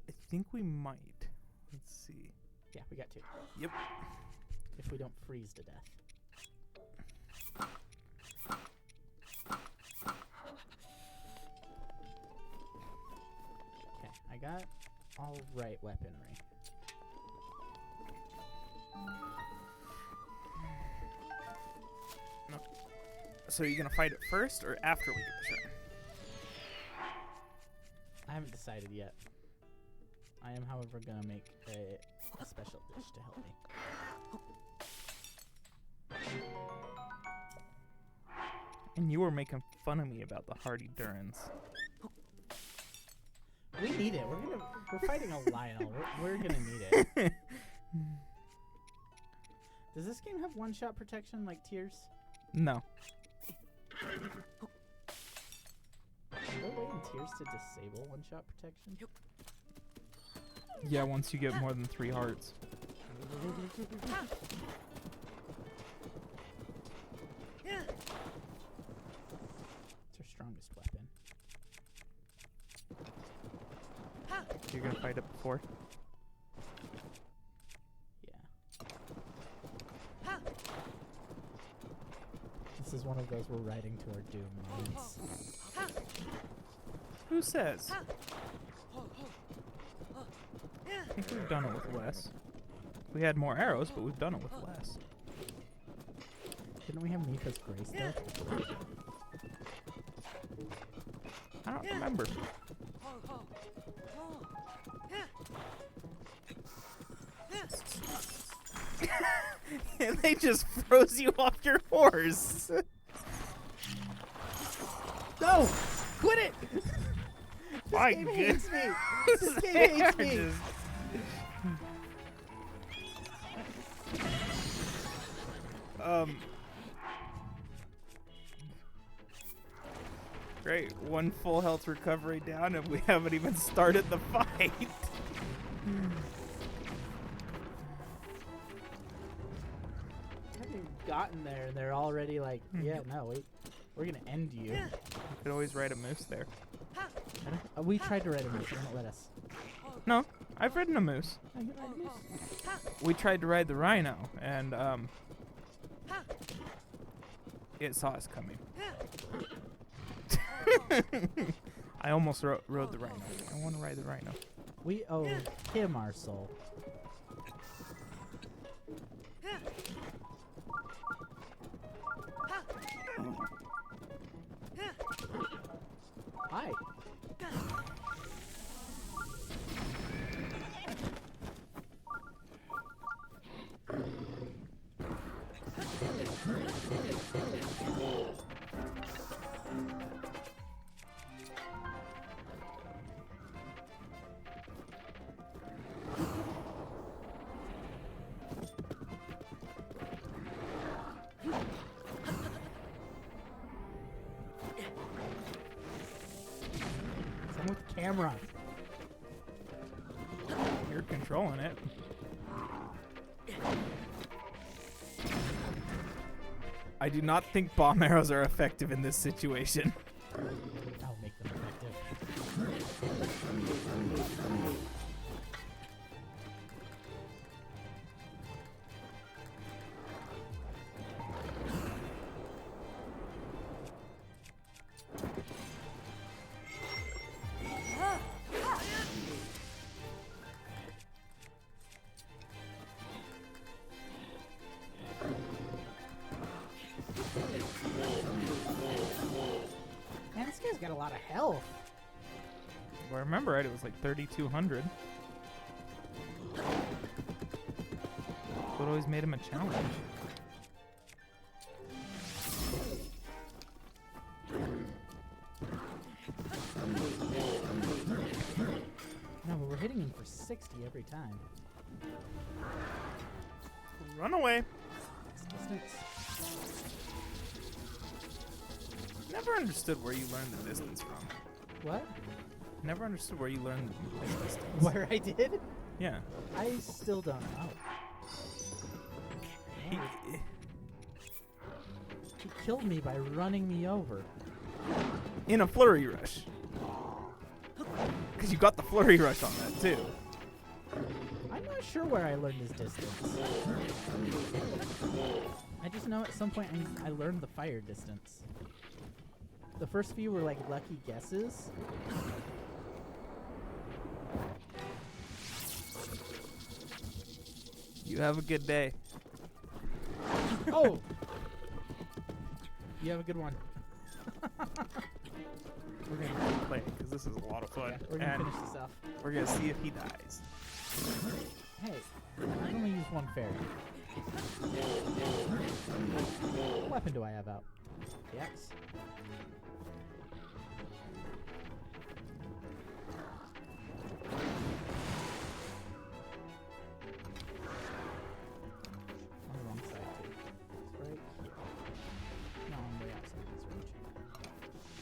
I think we might. Let's see. Yeah, we got two. Yep. If we don't freeze to death. Okay, I got all right weaponry. No. So are you gonna fight it first or after we get the shrine? I haven't decided yet. I am, however, going to make a special dish to help me. And you were making fun of me about the hardy Durans. We need it. We're fighting a Lionel. We're gonna need it. Does this game have one-shot protection like Tears? No. Is there a way in Tears to disable one-shot protection? Yeah, once you get more than 3 hearts. It's our strongest weapon. You're gonna fight it before? Yeah. This is one of those we're riding to our doom moments. Who says? I think we've done it with less. We had more arrows, but we've done it with less. Didn't we have Mipha's Grace though? I don't remember. And they just froze you off your horse. No! Quit it! My This game goodness. hates me! This game hates me! Just- Great, 1 full health recovery down, and we haven't even started the fight. Haven't even gotten there, and they're already like, yeah, no, wait, we're gonna end you. You could always ride a moose there. We tried to ride a moose, they won't let us. No, I've ridden a moose. I can ride a moose. We tried to ride the rhino, and it saw us coming. I almost rode the rhino. I want to ride the rhino. We owe him our soul. Hi. camera. You're controlling it. I do not think bomb arrows are effective in this situation. I'll make them effective. Man, this guy's got a lot of health. If I remember right, it was like 3,200. What always made him a challenge? No, but we're hitting him for 60 every time. Run away. It's distance. Never understood where you learned the distance from. What? Never understood where you learned the distance. Where I did? Yeah. I still don't know. He, He killed me by running me over. in a flurry rush. Because you got the flurry rush on that too. I'm not sure where I learned his distance. I just know at some point I learned the fire distance. The first few were like lucky guesses. You have a good day. Oh! You have a good one. We're gonna play it because this is a lot of fun. Yeah, we're gonna and finish this off. we're gonna see if he dies. Hey, I can only use one fairy. What weapon do I have out? The axe. On the wrong side too. It's right here. No, I'm way outside this range.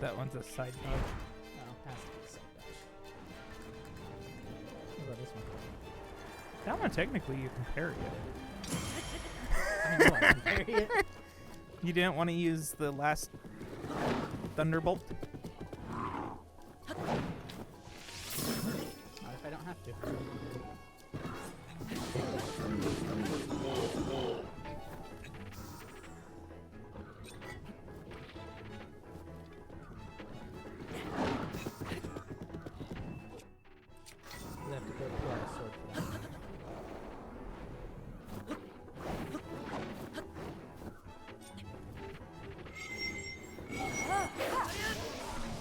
That one's a side dodge. Oh, has to be side dash. What about this one? That one technically you can parry it. I know I can parry it. You didn't want to use the last Thunderbolt? Not if I don't have to. We'll have to go pull out a sword for that.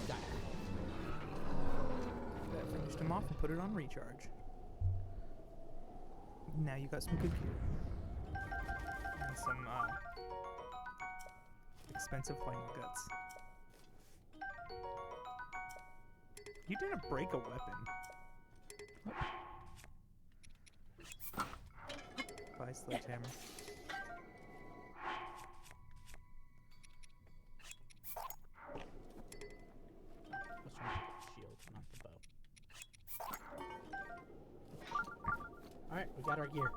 Got it. That finished him off and put it on recharge. Now you got some good gear. And some expensive final guts. You didn't break a weapon. Bye, sledgehammer. I was trying to pick the shield, not the bow. Alright, we got our gear.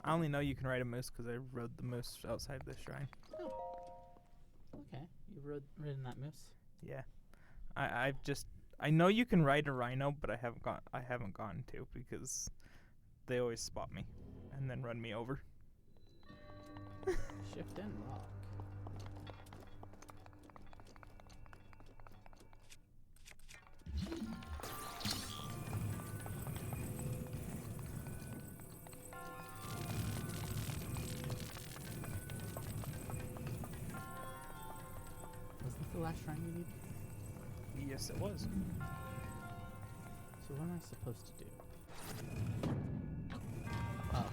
I only know you can ride a moose because I rode the moose outside the shrine. Okay, you ridden that moose. Yeah, I know you can ride a rhino, but I haven't gone to because they always spot me and then run me over. Shift and rock. Was this the last shrine you needed? Yes, it was. So what am I supposed to do? Oh,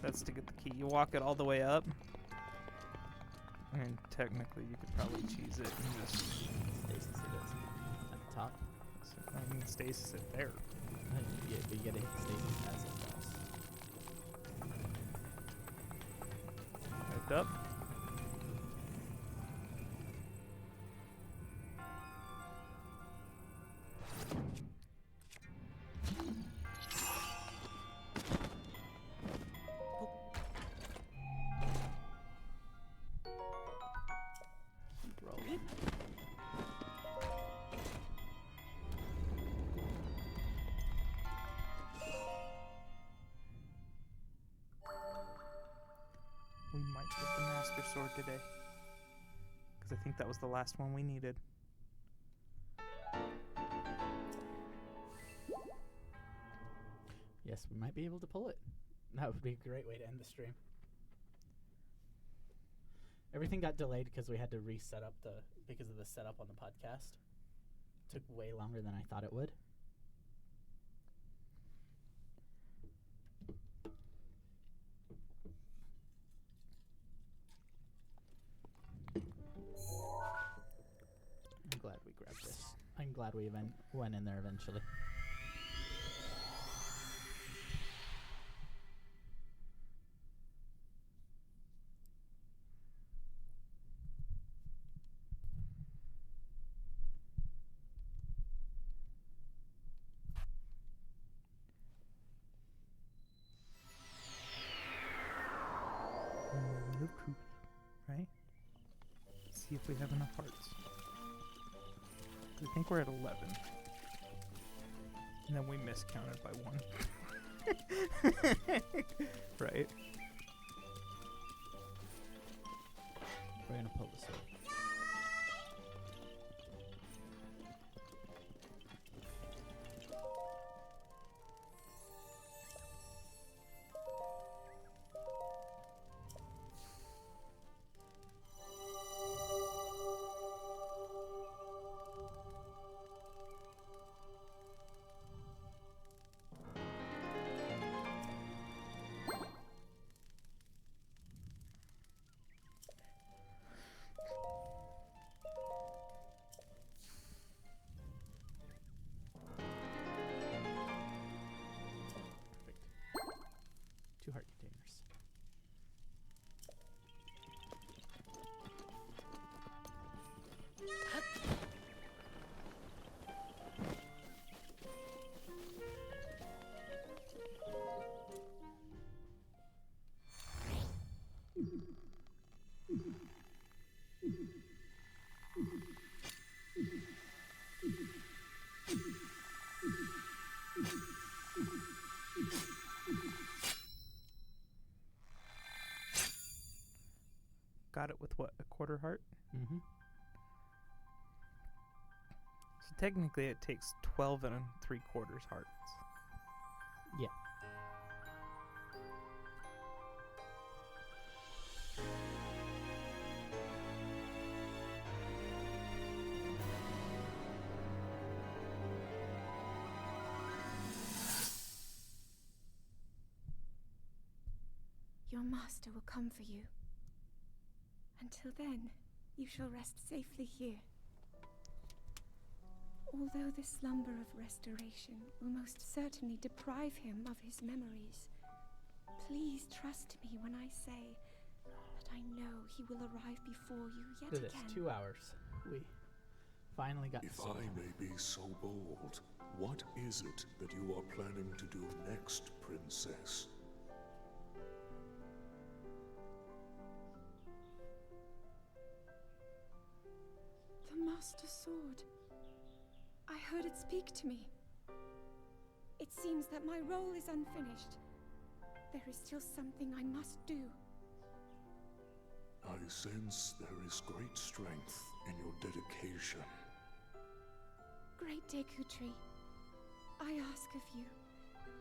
That's to get the key. You walk it all the way up. I mean, technically, you could probably cheese it and just. stasis it is. At the top. I mean, stasis it there. Yeah, but you gotta hit stasis as it falls. Hooked up. Keep rolling. We might get the Master Sword today. Because I think that was the last one we needed. Yes, we might be able to pull it. That would be a great way to end the stream. Everything got delayed because we had to reset up because of the setup on the podcast. Took way longer than I thought it would. I'm glad we grabbed this. I'm glad we went in there eventually. Moment of truth, right? Let's see if we have enough hearts. I think we're at 11. And then we miscounted by 1. Right? We're gonna pull this out. Perfect. 2 heart containers. Got it with what? A quarter heart? Mm-hmm. So technically it takes 12 and 3/4 hearts. Yeah. Your master will come for you. Until then, you shall rest safely here. Although the slumber of restoration will most certainly deprive him of his memories, please trust me when I say that I know he will arrive before you yet Look at again. this, 2 hours. We finally got If to I may be so bold, what is it that you are planning to do next, Princess? heard it speak to me. It seems that my role is unfinished. There is still something I must do. I sense there is great strength in your dedication. Great Deku Tree, I ask of you,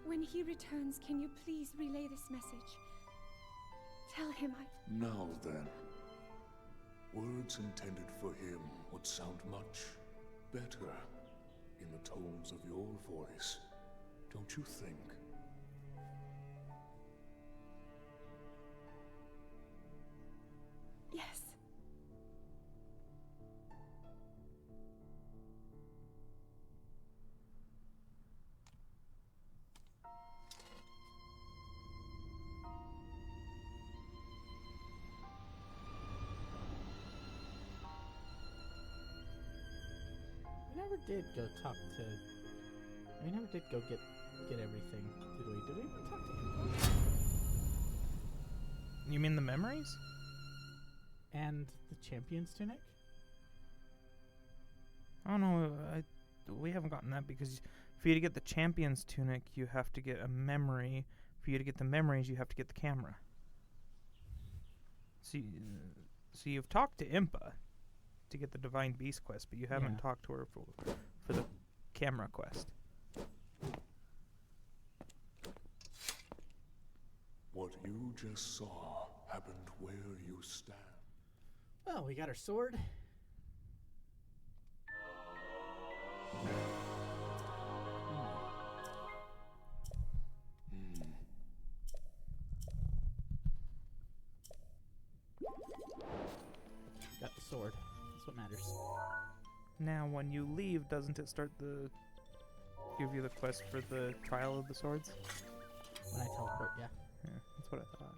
when he returns, can you please relay this message? Tell him Now then, words intended for him would sound much better in the tones of your voice, don't you think? Yes. We never did go talk to. We never did go get everything, did we? Did we even talk to him? You mean the memories? And the champion's tunic? Oh no, we haven't gotten that because for you to get the champion's tunic, you have to get a memory. For you to get the memories, you have to get the camera. So you've talked to Impa to get the Divine Beast quest, but you haven't Yeah. talked to her for the camera quest. What you just saw happened where you stand. Well, we got our sword. Got the sword. That's what matters. Now, when you leave, doesn't it start give you the quest for the trial of the swords? When I teleport, yeah. Yeah, that's what I thought.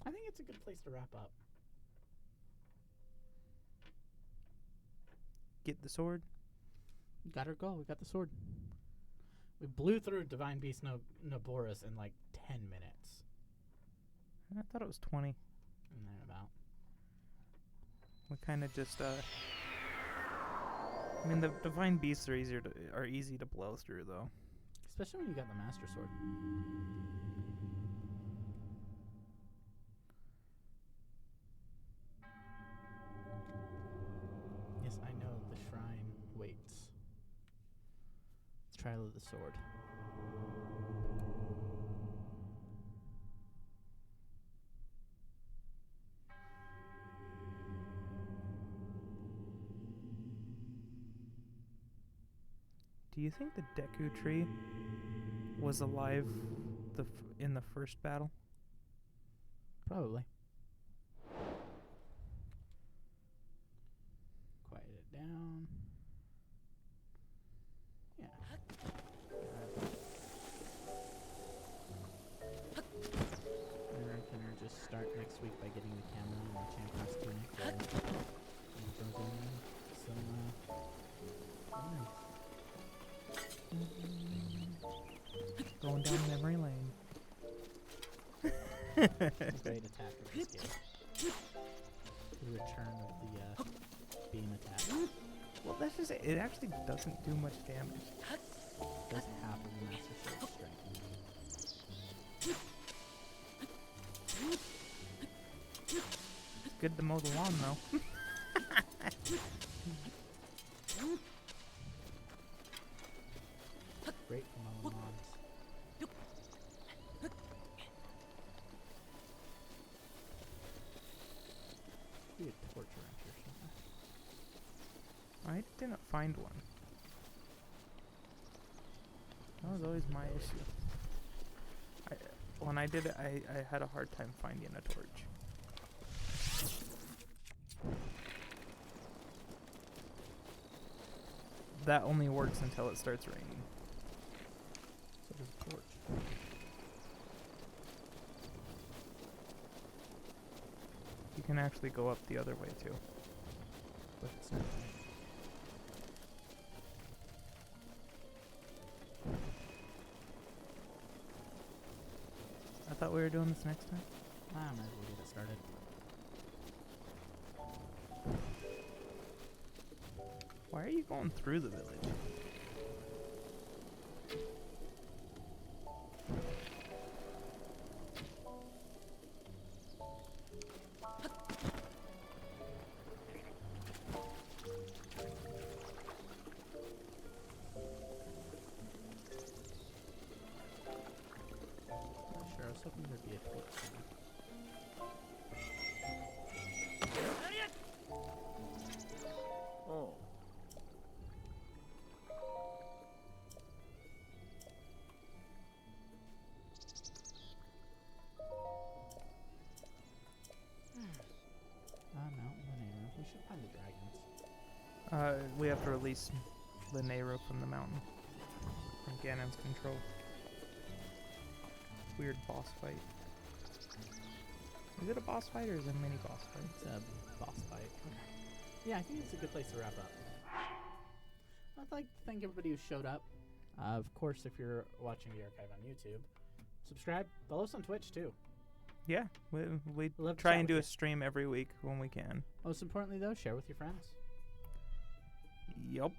I think it's a good place to wrap up. Get the sword. Got our goal. We got the sword. We blew through Divine Beast Neboris in like 10 minutes. I thought it was 20. And then about. We kind of just I mean, the divine beasts are easy to blow through, though. Especially when you got the Master Sword. Yes, I know the shrine waits. Trial of the Sword. Do you think the Deku Tree was alive in the first battle? Probably. Quiet it down. Yeah. We're gonna just start next week by getting the camera and the champion's tunic. And throw in some Going down memory lane. great attack of this game. The return of the beam attack. Well, that's just it. It actually doesn't do much damage. Does half of the Master Sword strength. It's good to mow the lawn, though. Great for mowing lawns. Be a torch wrench or something. I didn't find one. That was always my issue. When I did it, I had a hard time finding a torch. That only works until it starts raining. So does a torch. You can actually go up the other way too. But it's not raining. thought we were doing this next time. Might as well get it started. Why are you going through the village? Not sure. I was hoping there'd be a tweet. Oh. Mountain Banana. We should find the dragons. We have to release Linero from the mountain. From Ganon's control. Weird boss fight. Is it a boss fight or is it a mini boss fight? It's a boss fight. Yeah, I think it's a good place to wrap up. I'd like to thank everybody who showed up. Of course, if you're watching the archive on YouTube, subscribe. Follow us on Twitch, too. Yeah, we Love to try chat and do with a stream every week when we can. Most importantly, though, share with your friends. Yup.